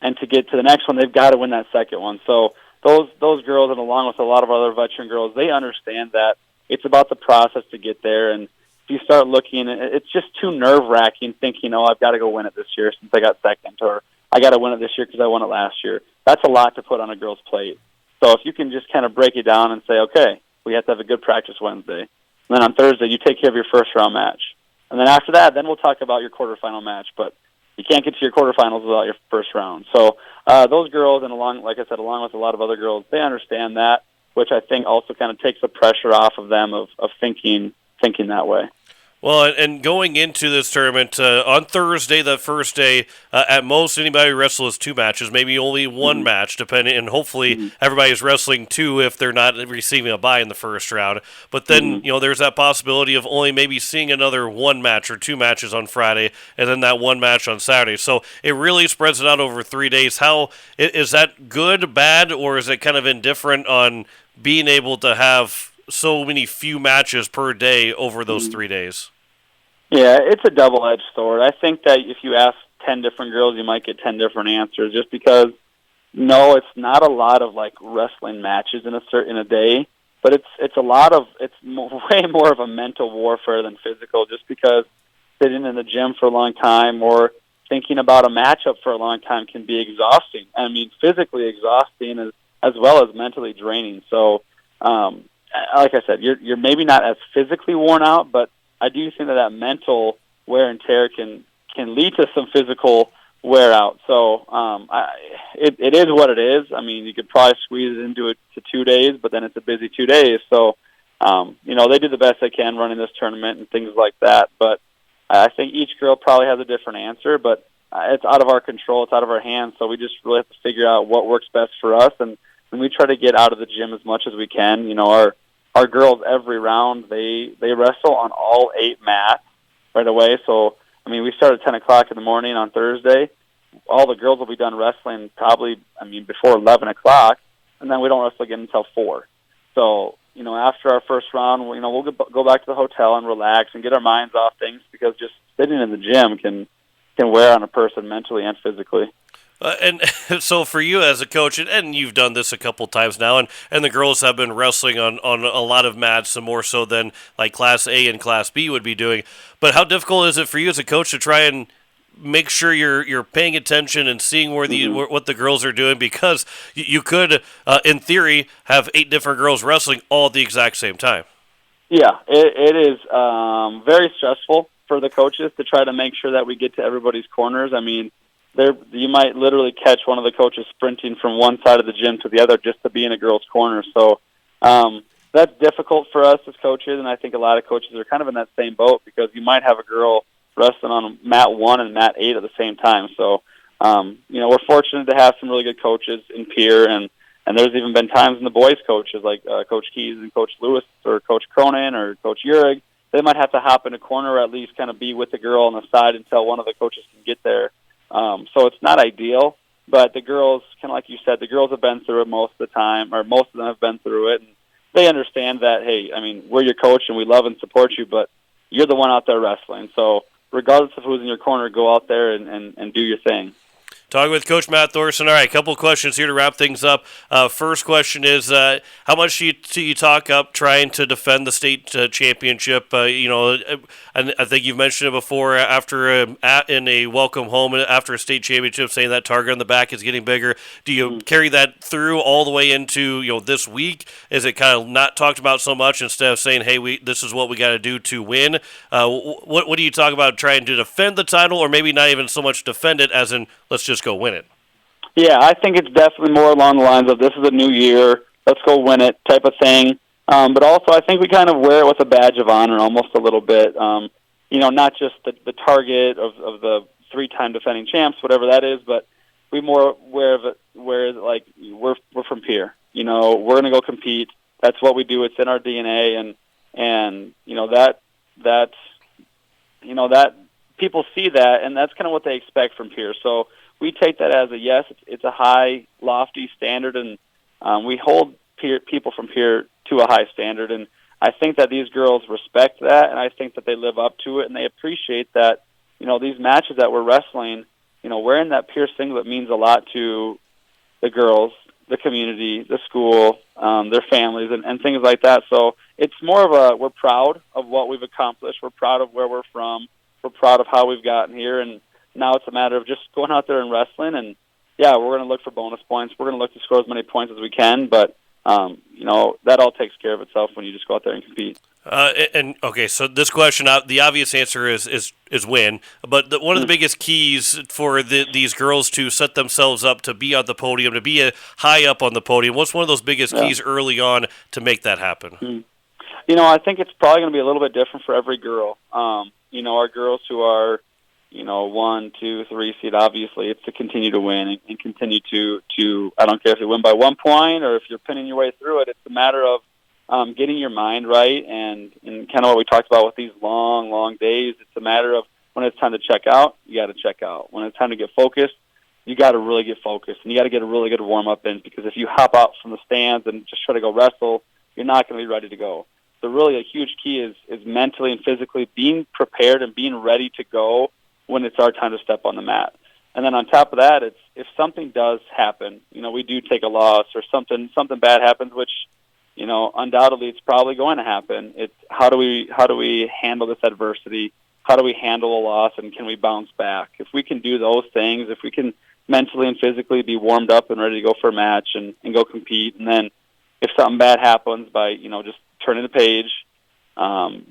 And to get to the next one, they've got to win that second one. So those girls, and along with a lot of other veteran girls, they understand that it's about the process to get there. And if you start looking, it's just too nerve-wracking thinking, I've got to go win it this year since I got second, or I got to win it this year because I won it last year. That's a lot to put on a girl's plate. So if you can just kind of break it down and say, okay, we have to have a good practice Wednesday. And then on Thursday, you take care of your first-round match. And then after that, then we'll talk about your quarterfinal match. But you can't get to your quarterfinals without your first round. So those girls, and like I said, along with a lot of other girls, they understand that, which I think also kind of takes the pressure off of them of thinking that way. Well, and going into this tournament, on Thursday, that first day, at most anybody wrestles 2 matches, maybe only one match, depending, and hopefully everybody's wrestling 2 if they're not receiving a bye in the first round. But then, there's that possibility of only maybe seeing another 1 match or 2 matches on Friday, and then that 1 match on Saturday. So it really spreads it out over 3 days. How is that good, bad, or is it kind of indifferent on being able to have so many few matches per day over those 3 days? Yeah, it's a double-edged sword. I think that if you ask 10 different girls, you might get 10 different answers just because, no, it's not a lot of, like, wrestling matches in a day, but it's way more of a mental warfare than physical just because sitting in the gym for a long time or thinking about a matchup for a long time can be exhausting. I mean, physically exhausting as well as mentally draining. So, like I said, you're maybe not as physically worn out, but I do think that mental wear and tear can lead to some physical wear out. So it is what it is. I mean, you could probably squeeze it into it to 2 days, but then it's a busy 2 days. So, they do the best they can running this tournament and things like that. But I think each girl probably has a different answer, but it's out of our control. It's out of our hands. So we just really have to figure out what works best for us. And we try to get out of the gym as much as we can. Our girls every round, they wrestle on all 8 mats right away. So, I mean, we start at 10 o'clock in the morning on Thursday. All the girls will be done wrestling probably, before 11 o'clock, and then we don't wrestle again until 4. So, after our first round, we'll go back to the hotel and relax and get our minds off things because just sitting in the gym can wear on a person mentally and physically. And so for you as a coach, and you've done this a couple times now, and the girls have been wrestling on a lot of mats, some more so than like Class A and Class B would be doing. But how difficult is it for you as a coach to try and make sure you're paying attention and seeing where what the girls are doing? Because you could, in theory, have 8 different girls wrestling all at the exact same time. Yeah, it is very stressful for the coaches to try to make sure that we get to everybody's corners. I mean, you might literally catch one of the coaches sprinting from one side of the gym to the other just to be in a girl's corner. So that's difficult for us as coaches, and I think a lot of coaches are kind of in that same boat because you might have a girl wrestling on mat 1 and mat 8 at the same time. So, we're fortunate to have some really good coaches in Pierre, and there's even been times in the boys' coaches like Coach Keys and Coach Lewis or Coach Cronin or Coach Urig, they might have to hop in a corner or at least kind of be with the girl on the side until one of the coaches can get there. So it's not ideal, but the girls, kind of like you said, the girls have been through it most of the time, or most of them have been through it, and they understand that, hey, we're your coach and we love and support you, but you're the one out there wrestling. So regardless of who's in your corner, go out there and do your thing. Talking with Coach Matt Thorson. All right, a couple of questions here to wrap things up. First question is, how much do you talk up trying to defend the state championship? And I think you've mentioned it before after in a welcome home after a state championship, saying that target on the back is getting bigger. Do you carry that through all the way into this week? Is it kind of not talked about so much instead of saying, hey, this is what we got to do to win? What do you talk about trying to defend the title, or maybe not even so much defend it as in let's just go win it? Yeah, I think it's definitely more along the lines of this is a new year, let's go win it type of thing. But also I think we kind of wear it with a badge of honor almost a little bit. Not just the target of the 3-time defending champs, whatever that is, but we more aware of it where like we're from Pierre. We're going to go compete. That's what we do. It's in our DNA, and that people see that, and that's kind of what they expect from Pierre. So we take that as a yes. It's a high, lofty standard, and we hold people from Pierre to a high standard. And I think that these girls respect that, and I think that they live up to it, and they appreciate that. These matches that we're wrestling, wearing that Pierre singlet means a lot to the girls, the community, the school, their families, and things like that. So it's more of we're proud of what we've accomplished. We're proud of where we're from. We're proud of how we've gotten here, and Now it's a matter of just going out there and wrestling. And, yeah, we're going to look for bonus points. We're going to look to score as many points as we can. But, that all takes care of itself when you just go out there and compete. Okay, so this question, the obvious answer is win. But one of the biggest keys for these girls to set themselves up to be on the podium, to be high up on the podium, what's one of those biggest keys early on to make that happen? I think it's probably going to be a little bit different for every girl. Our girls who are, 1, 2, 3 seed, obviously, it's to continue to win and continue to I don't care if you win by 1 point or if you're pinning your way through it. It's a matter of getting your mind right and kind of what we talked about with these long, long days. It's a matter of when it's time to check out, you got to check out. When it's time to get focused, you got to really get focused, and you got to get a really good warm-up in, because if you hop out from the stands and just try to go wrestle, you're not going to be ready to go. So really a huge key is mentally and physically being prepared and being ready to go when it's our time to step on the mat. And then on top of that, it's if something does happen, we do take a loss or something bad happens, which undoubtedly it's probably going to happen. It's how do we handle this adversity? How do we handle a loss, and can we bounce back? If we can do those things, if we can mentally and physically be warmed up and ready to go for a match and go compete, and then if something bad happens by, just turning the page,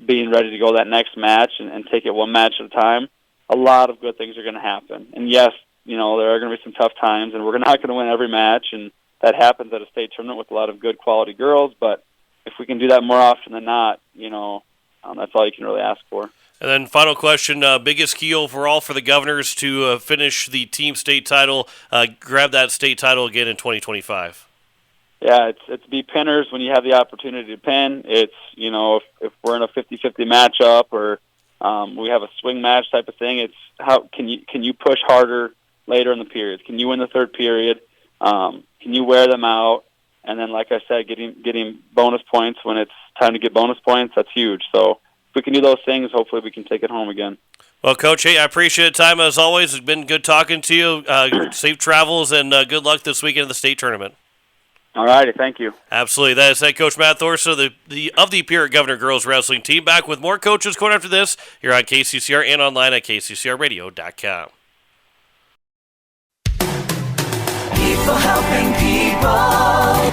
being ready to go that next match and take it one match at a time, a lot of good things are going to happen. And yes, there are going to be some tough times, and we're not going to win every match, and that happens at a state tournament with a lot of good quality girls. But if we can do that more often than not, that's all you can really ask for. And then final question, biggest key overall for the Governors to finish the team state title, grab that state title again in 2025? Yeah, it's be pinners when you have the opportunity to pin. It's, if we're in a 50-50 matchup or we have a swing match type of thing, it's how can you push harder later in the periods? Can you win the third period? Can you wear them out? And then, like I said, getting bonus points when it's time to get bonus points, that's huge. So if we can do those things, hopefully we can take it home again. Well, Coach, hey, I appreciate the time as always. It's been good talking to you. Safe travels and good luck this weekend in the state tournament. All righty, thank you. Absolutely. That is head coach Matt Thorson of the Pierre Governor girls wrestling team. Back with more Coaches Corner after this here on KCCR and online at kccrradio.com. People helping people.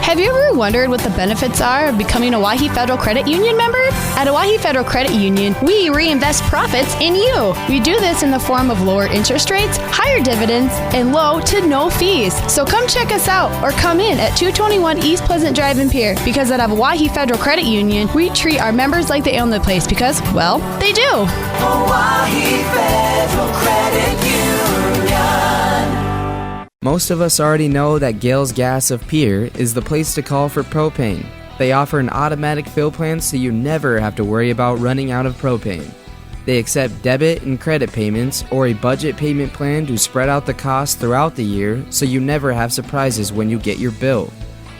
Have you ever wondered what the benefits are of becoming a Owyhee Federal Credit Union member? At Owyhee Federal Credit Union, we reinvest profits in you. We do this in the form of lower interest rates, higher dividends, and low to no fees. So come check us out or come in at 221 East Pleasant Drive in Pierre, because at Owyhee Federal Credit Union, we treat our members like they own the place because, well, they do. Owyhee Federal Credit Union. Most of us already know that Gales Gas of Pierre is the place to call for propane. They offer an automatic fill plan so you never have to worry about running out of propane. They accept debit and credit payments or a budget payment plan to spread out the cost throughout the year so you never have surprises when you get your bill.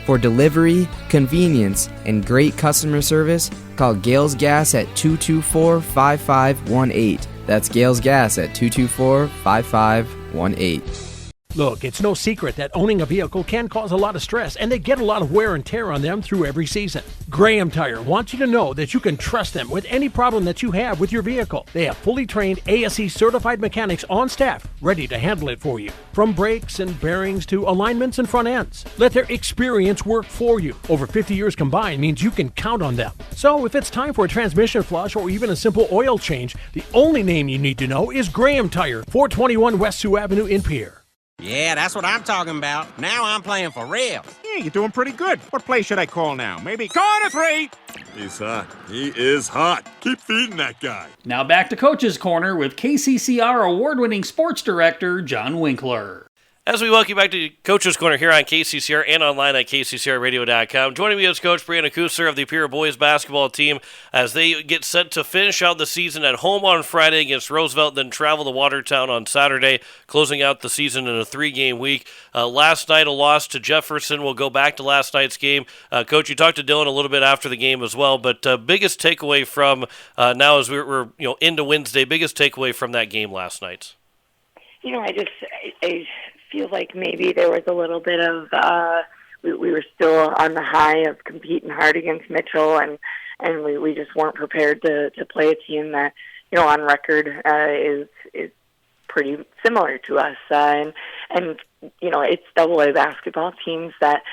For delivery, convenience, and great customer service, call Gales Gas at 224-5518. That's Gales Gas at 224-5518. Look, it's no secret that owning a vehicle can cause a lot of stress, and they get a lot of wear and tear on them through every season. Graham Tire wants you to know that you can trust them with any problem that you have with your vehicle. They have fully trained ASE certified mechanics on staff ready to handle it for you. From brakes and bearings to alignments and front ends, let their experience work for you. Over 50 years combined means you can count on them. So if it's time for a transmission flush or even a simple oil change, the only name you need to know is Graham Tire, 421 West Sioux Avenue in Pierre. Yeah, that's what I'm talking about. Now I'm playing for real. Yeah, you're doing pretty good. What play should I call now? Maybe corner three. He's hot. He is hot. Keep feeding that guy. Now back to Coach's Corner with KCCR award-winning sports director John Winkler. As we welcome you back to Coach's Corner here on KCCR and online at kccrradio.com. Joining me is Coach Brianna Kusler of the Pierre boys basketball team as they get set to finish out the season at home on Friday against Roosevelt, then travel to Watertown on Saturday, closing out the season in a 3-game week. Last night, a loss to Jefferson. We'll go back to last night's game. Coach, you talked to Dylan a little bit after the game as well, but biggest takeaway from now as we're into Wednesday, biggest takeaway from that game last night? I feel like maybe there was a little bit of we were still on the high of competing hard against Mitchell, and we just weren't prepared to play a team that on record is pretty similar to us, and it's AA basketball teams that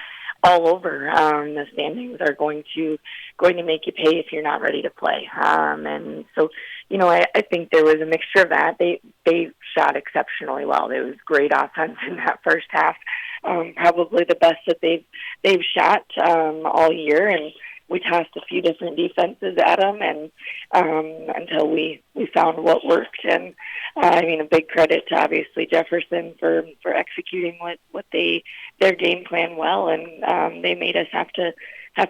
all over the standings are going to make you pay if you're not ready to play. And so, I think there was a mixture of that. They shot exceptionally well. There was great offense in that first half, probably the best that they've shot all year. And we tossed a few different defenses at them, and until we found what worked. And a big credit to obviously Jefferson for executing what their game plan well, and they made us have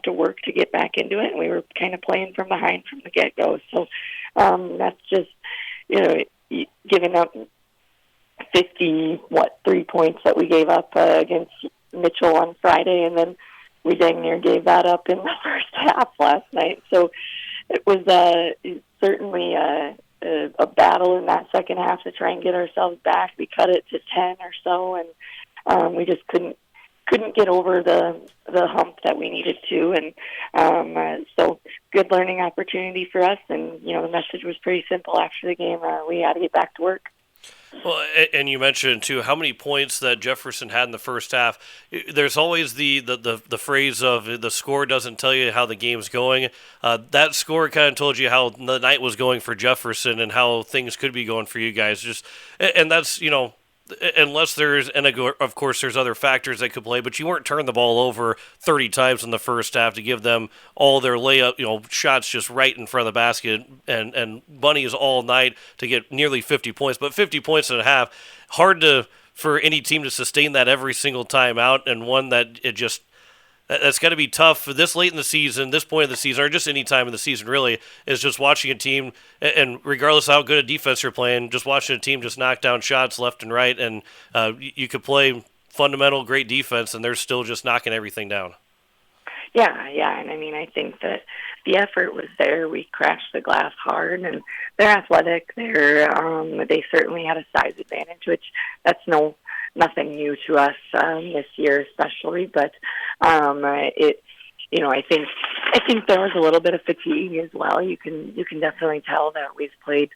to work to get back into it. And we were kind of playing from behind from the get go. So that's just giving up 3 points that we gave up against Mitchell on Friday, and then we dang near gave that up in the first half last night. So it was certainly a battle in that second half to try and get ourselves back. We cut it to 10 or so, and we just couldn't get over the hump that we needed to. And so good learning opportunity for us. And, the message was pretty simple after the game. We had to get back to work. Well, and you mentioned, too, how many points that Jefferson had in the first half. There's always the phrase of the score doesn't tell you how the game's going. That score kind of told you how the night was going for Jefferson and how things could be going for you guys. And that's, unless there's, and of course there's other factors that could play, but you weren't turning the ball over 30 times in the first half to give them all their layup, shots just right in front of the basket, and bunnies all night to get nearly 50 points. But 50 points and a half, hard for any team to sustain that every single time out, and one that that's got to be tough for this late in the season, this point of the season, or just any time in the season really, is just watching a team, and regardless of how good a defense you're playing, just watching a team just knock down shots left and right, and you could play fundamental great defense, and they're still just knocking everything down. Yeah, and I think that the effort was there. We crashed the glass hard, and they're athletic. They certainly had a size advantage, which that's nothing new to us this year, especially. But I think there was a little bit of fatigue as well. You can definitely tell that we've played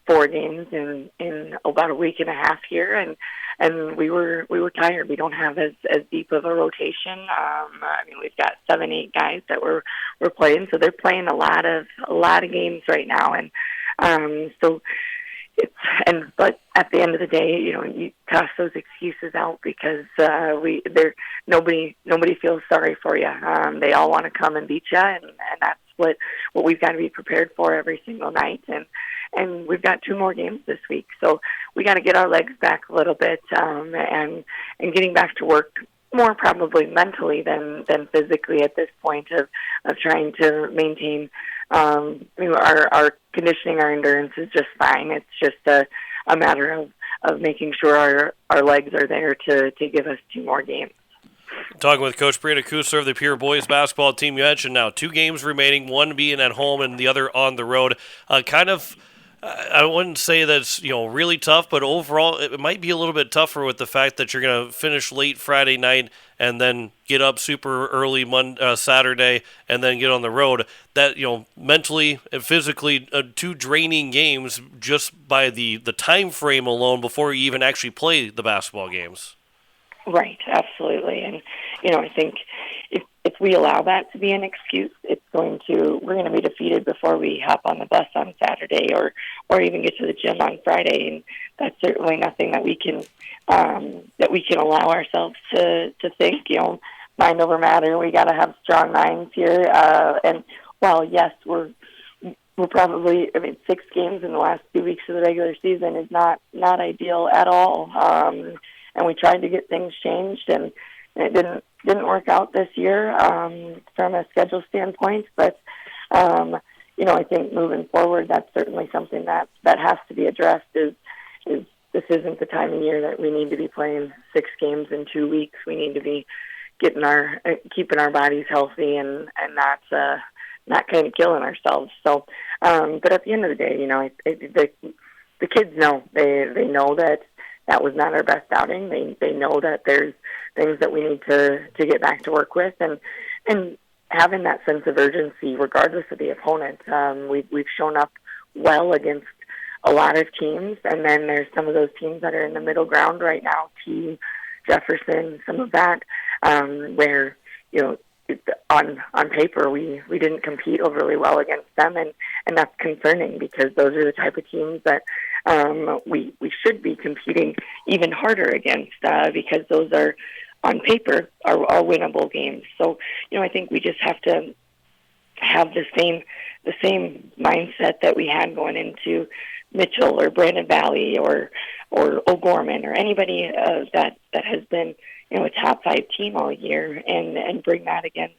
4 games in about a week and a half here, and we were tired. We don't have as deep of a rotation. We've got 7-8 guys that we're playing, so they're playing a lot of games right now, and so. But at the end of the day, you toss those excuses out because nobody feels sorry for you. They all want to come and beat you, and that's what we've got to be prepared for every single night. And we've got 2 more games this week, so we got to get our legs back a little bit, and getting back to work more probably mentally than physically at this point of trying to maintain. Our conditioning, our endurance is just fine. It's just a matter of making sure our legs are there to give us 2 more games. Talking with Coach Brianna Kusler of the Pierre boys basketball team. You mentioned now 2 games remaining, 1 being at home and the other on the road. I wouldn't say that's really tough, but overall it might be a little bit tougher with the fact that you're going to finish late Friday night and then get up super early Saturday and then get on the road. That mentally and physically 2 draining games just by the time frame alone before you even actually play the basketball games. Right, absolutely, and I think if we allow that to be an excuse, we're going to be defeated before we hop on the bus on Saturday or even get to the gym on Friday, and that's certainly nothing that we can allow ourselves to think. Mind over matter. We got to have strong minds here, and while yes, we're probably 6 games in the last 2 weeks of the regular season is not ideal at all, and we tried to get things changed, and it didn't work out this year from a schedule standpoint, but I think moving forward, that's certainly something that has to be addressed. Is this isn't the time of year that we need to be playing 6 games in 2 weeks. We need to be keeping our bodies healthy and not kind of killing ourselves. So, but at the end of the day, the kids know they know that was not our best outing. They know that there's things that we need to get back to work with, and having that sense of urgency regardless of the opponent. We've shown up well against a lot of teams, and then there's some of those teams that are in the middle ground right now, T, Jefferson, some of that, where, on paper we didn't compete overly well against them, and that's concerning because those are the type of teams that we should be competing even harder against, because those are, on paper, are winnable games. So, I think we just have to have the same mindset that we had going into Mitchell or Brandon Valley or O'Gorman or anybody that has been a top 5 team all year, and bring that against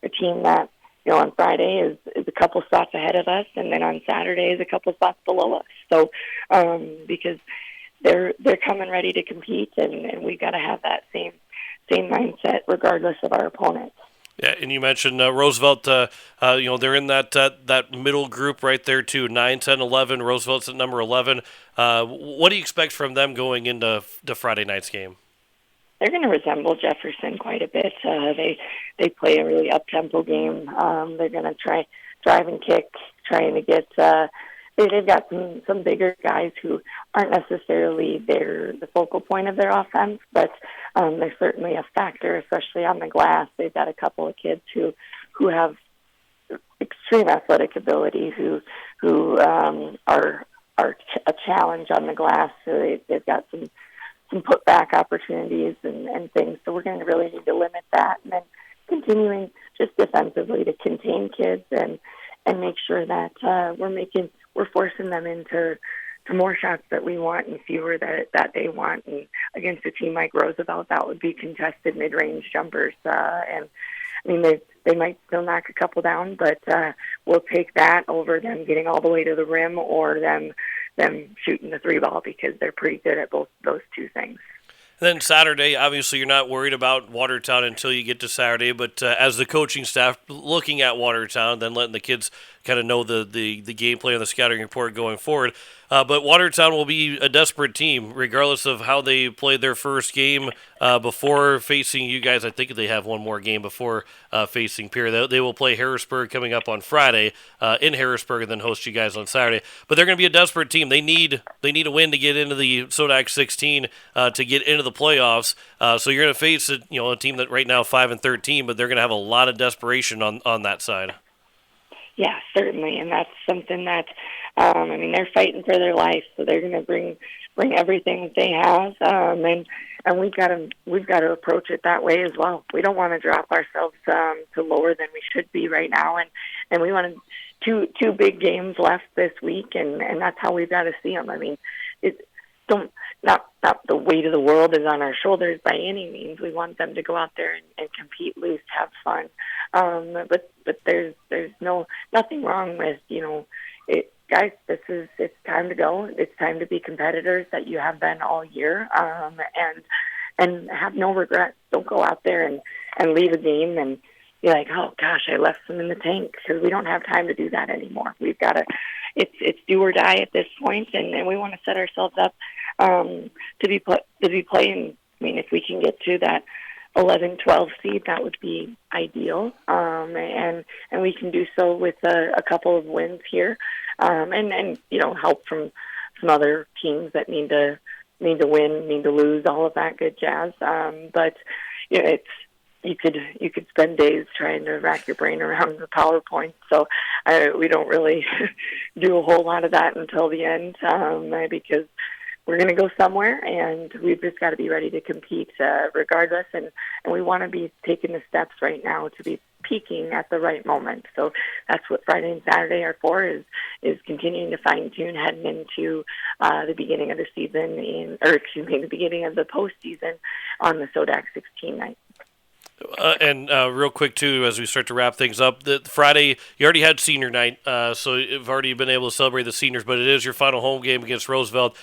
a team that on Friday is a couple spots ahead of us, and then on Saturday is a couple spots below us. So because they're coming ready to compete, and we've got to have that same mindset regardless of our opponents. Yeah, and you mentioned Roosevelt, they're in that middle group right there too, 9, 10, 11. Roosevelt's at number 11. What do you expect from them going into the Friday night's game? They're going to resemble Jefferson quite a bit. They play a really up-tempo game. They're going to try drive and kick, trying to get they've got some bigger guys who aren't necessarily the focal point of their offense, but they're certainly a factor, especially on the glass. They've got a couple of kids who have extreme athletic ability, who are a challenge on the glass. So they've got some putback opportunities and things. So we're going to really need to limit that, and then continuing just defensively to contain kids and make sure that we're forcing them into more shots that we want and fewer that they want. And against a team like Roosevelt, that would be contested mid-range jumpers. And I mean, they might still knock a couple down, but we'll take that over them getting all the way to the rim or them shooting the 3-ball, because they're pretty good at both those two things. Then Saturday, obviously you're not worried about Watertown until you get to Saturday, but as the coaching staff looking at Watertown, then letting the kids kind of know the game plan and the scouting report going forward. But Watertown will be a desperate team, regardless of how they played their first game before facing you guys. I think they have one more game before facing Pierre. They will play Harrisburg coming up on Friday in Harrisburg, and then host you guys on Saturday. But they're going to be a desperate team. They need a win to get into the SODAC 16 to get into the playoffs. So you're going to face a team that right now 5-13, but they're going to have a lot of desperation on that side. Yeah, certainly, and that's something that they're fighting for their life, so they're going to bring everything that they have, and we've got to approach it that way as well. We don't want to drop ourselves to lower than we should be right now, and we want two big games left this week, and that's how we've got to see them. I mean, not the weight of the world is on our shoulders by any means. We want them to go out there and compete, loose, have fun. But there's nothing wrong with it, guys. It's time to go. It's time to be competitors that you have been all year, and have no regrets. Don't go out there and leave a game and be like, oh gosh, I left some in the tank, because we don't have time to do that anymore. We've got to. It's do or die at this point, and we want to set ourselves up to be playing. I mean, if we can get to that 11-12 seed, that would be ideal, and we can do so with a couple of wins here, and help from some other teams that need to win, need to lose, all of that good jazz. But you could spend days trying to rack your brain around the PowerPoint. So we don't really do a whole lot of that until the end, because we're going to go somewhere, and we've just got to be ready to compete regardless. And we want to be taking the steps right now to be peaking at the right moment. So that's what Friday and Saturday are for, is continuing to fine-tune heading into the beginning of the season, the beginning of the postseason on the SODAC 16 night. And real quick, too, as we start to wrap things up, the Friday, you already had senior night, so you've already been able to celebrate the seniors, but it is your final home game against Roosevelt.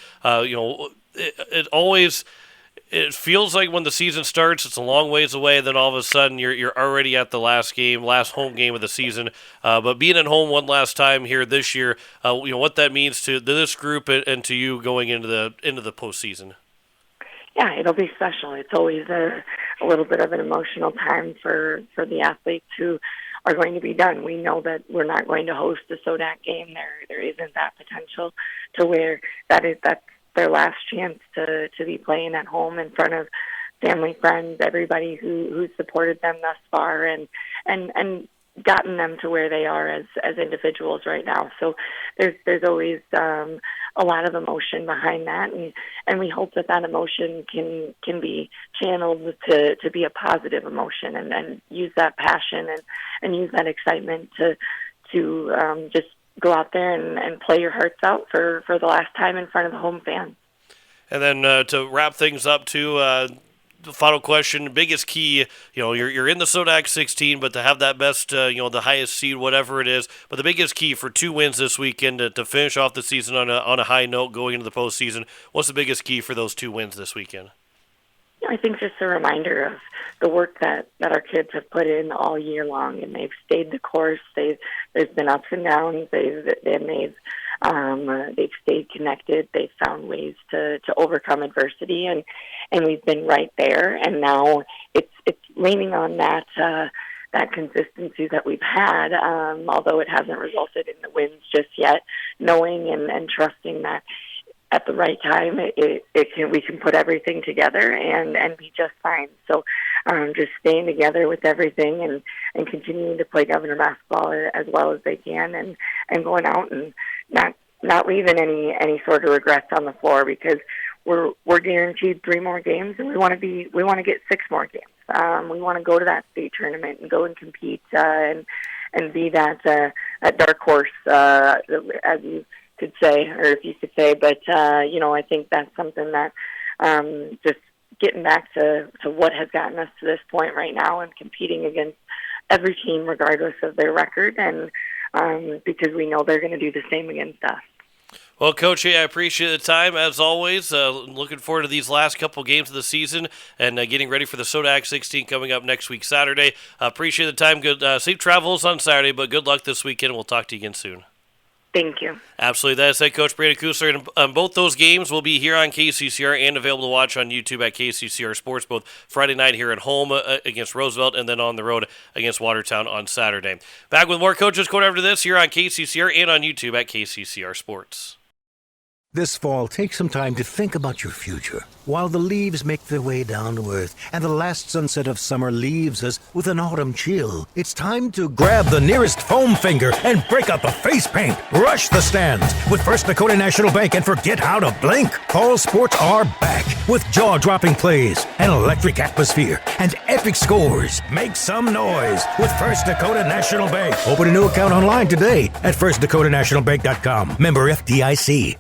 It feels like when the season starts, it's a long ways away, then all of a sudden you're already at the last home game of the season. But being at home one last time here this year, what that means to this group and to you going into the postseason. Yeah, it'll be special. It's always a little bit of an emotional time for the athletes who are going to be done. We know that we're not going to host a SODAC game. There isn't that potential to where that's their last chance to be playing at home in front of family, friends, everybody who supported them thus far and gotten them to where they are as individuals right now. So there's always a lot of emotion behind that, and we hope that emotion can be channeled to be a positive emotion and use that passion and use that excitement to just go out there and play your hearts out for the last time in front of the home fans. And then to wrap things up, too, the final question, biggest key, you're in the SODAC 16, but to have that best, the highest seed, whatever it is, but the biggest key for 2 wins this weekend to finish off the season on a high note going into the postseason, what's the biggest key for those 2 wins this weekend? I think just a reminder of the work that our kids have put in all year long, and they've stayed the course. There's been ups and downs. They've stayed connected. They've found ways to overcome adversity, and we've been right there. And now it's leaning on that consistency that we've had, although it hasn't resulted in the wins just yet. Knowing and trusting that at the right time, we can put everything together and be just fine. So just staying together with everything and continuing to play Governor basketball as well as they can and going out and not leaving any sort of regrets on the floor, because we're guaranteed 3 more games, and we want to get 6 more games. We want to go to that state tournament and go and compete and be that dark horse, as you could say, or if you could say. But I think that's something that just getting back to what has gotten us to this point right now and competing against every team regardless of their record, and because we know they're going to do the same against us. Well, Coach, I appreciate the time, as always. Looking forward to these last couple games of the season and getting ready for the SODAC 16 coming up next week, Saturday. Appreciate the time. Good, safe travels on Saturday, but good luck this weekend. We'll talk to you again soon. Thank you. Absolutely. That is head coach Brianna Kusler. And both those games will be here on KCCR and available to watch on YouTube at KCCR Sports, both Friday night here at home against Roosevelt and then on the road against Watertown on Saturday. Back with more Coaches Corner after this here on KCCR and on YouTube at KCCR Sports. This fall, take some time to think about your future while the leaves make their way down to earth and the last sunset of summer leaves us with an autumn chill. It's time to grab the nearest foam finger and break out the face paint. Rush the stands with First Dakota National Bank and forget how to blink. Fall sports are back with jaw-dropping plays, an electric atmosphere, and epic scores. Make some noise with First Dakota National Bank. Open a new account online today at firstdakotanationalbank.com. Member FDIC.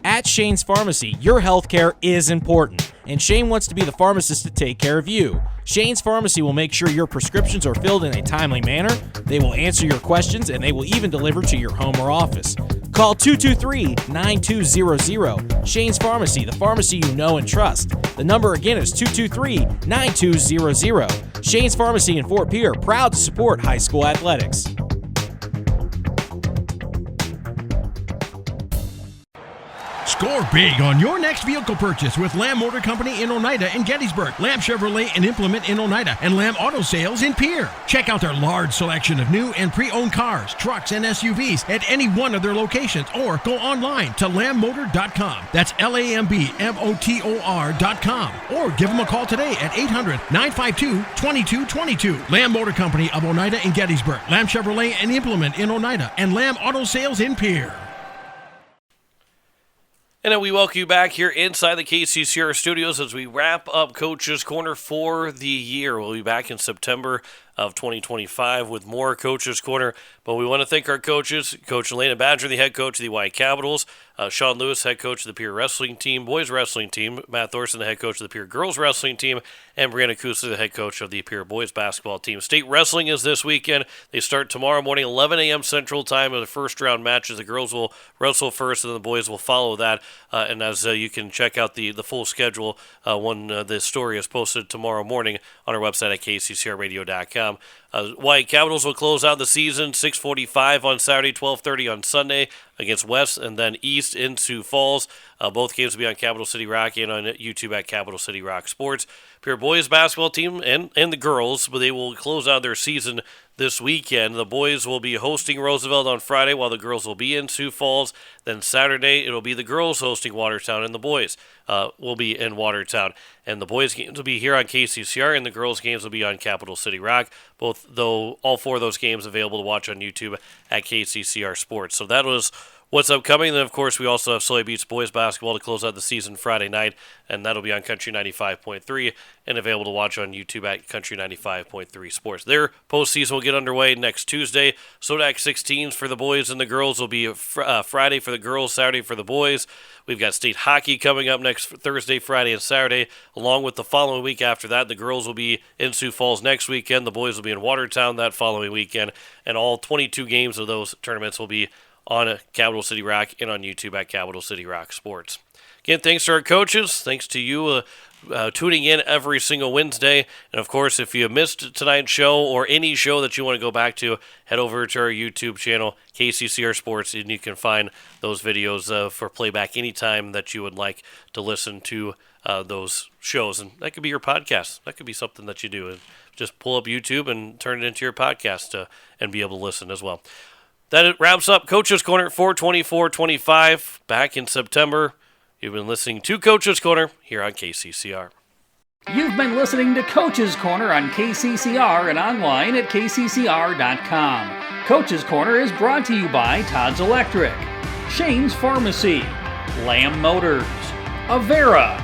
At Shane's Pharmacy, your healthcare is important, and Shane wants to be the pharmacist to take care of you. Shane's Pharmacy will make sure your prescriptions are filled in a timely manner, they will answer your questions, and they will even deliver to your home or office. Call 223-9200. Shane's Pharmacy, the pharmacy you know and trust. The number again is 223-9200. Shane's Pharmacy in Fort Pierre, proud to support high school athletics. Score big on your next vehicle purchase with Lamb Motor Company in Oneida and Gettysburg, Lamb Chevrolet and Implement in Oneida, and Lamb Auto Sales in Pierre. Check out their large selection of new and pre-owned cars, trucks, and SUVs at any one of their locations, or go online to lambmotor.com. That's LAMBMOTOR.com. Or give them a call today at 800-952-2222. Lamb Motor Company of Oneida and Gettysburg, Lamb Chevrolet and Implement in Oneida, and Lamb Auto Sales in Pierre. And then we welcome you back here inside the KCCR studios as we wrap up Coach's Corner for the year. We'll be back in September of 2025 with more Coach's Corner. But we want to thank our coaches, Coach Elena Badger, the head coach of the Hawaii Capitals, Sean Lewis, head coach of the Pierre Wrestling Team, Boys Wrestling Team, Matt Thorson, the head coach of the Pierre Girls Wrestling Team, and Brianna Kusler, the head coach of the Pierre Boys Basketball Team. State Wrestling is this weekend. They start tomorrow morning, 11 a.m. Central Time of the first round matches. The girls will wrestle first, and then the boys will follow that. And as you can check out the full schedule when the story is posted tomorrow morning on our website at kccrradio.com. White Capitals will close out the season 6:45 on Saturday, 12:30 on Sunday against West, and then East into Falls. Both games will be on Capital City Rock and on YouTube at Capital City Rock Sports. Pierre Boys Basketball Team and the girls, but they will close out their season this weekend. The boys will be hosting Roosevelt on Friday while the girls will be in Sioux Falls. Then Saturday, it'll be the girls hosting Watertown and the boys will be in Watertown. And the boys' games will be here on KCCR and the girls' games will be on Capital City Rock. All 4 of those games available to watch on YouTube at KCCR Sports. So that was what's upcoming. Then, of course, we also have Sully Beach boys basketball to close out the season Friday night, and that'll be on Country 95.3 and available to watch on YouTube at Country 95.3 Sports. Their postseason will get underway next Tuesday. Sodak 16s for the boys and the girls will be Friday for the girls, Saturday for the boys. We've got state hockey coming up next Thursday, Friday, and Saturday, along with the following week after that. The girls will be in Sioux Falls next weekend. The boys will be in Watertown that following weekend, and all 22 games of those tournaments will be on Capital City Rock and on YouTube at Capital City Rock Sports. Again, thanks to our coaches. Thanks to you tuning in every single Wednesday. And, of course, if you missed tonight's show or any show that you want to go back to, head over to our YouTube channel, KCCR Sports, and you can find those videos for playback anytime that you would like to listen to those shows. And that could be your podcast. That could be something that you do. Just pull up YouTube and turn it into your podcast and be able to listen as well. That wraps up Coach's Corner 424-25 back in September. You've been listening to Coach's Corner here on KCCR. You've been listening to Coach's Corner on KCCR and online at kccr.com. Coach's Corner is brought to you by Todd's Electric, Shane's Pharmacy, Lamb Motors, Avera,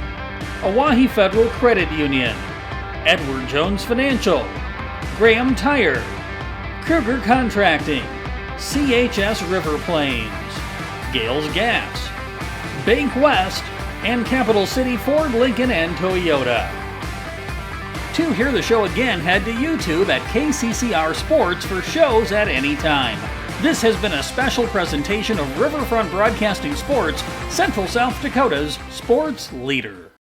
Owyhee Federal Credit Union, Edward Jones Financial, Graham Tire, Kruger Contracting, CHS River Plains, Gales Gas, Bank West, and Capital City Ford, Lincoln, and Toyota. To hear the show again, head to YouTube at KCCR Sports for shows at any time. This has been a special presentation of Riverfront Broadcasting Sports, Central South Dakota's sports leader.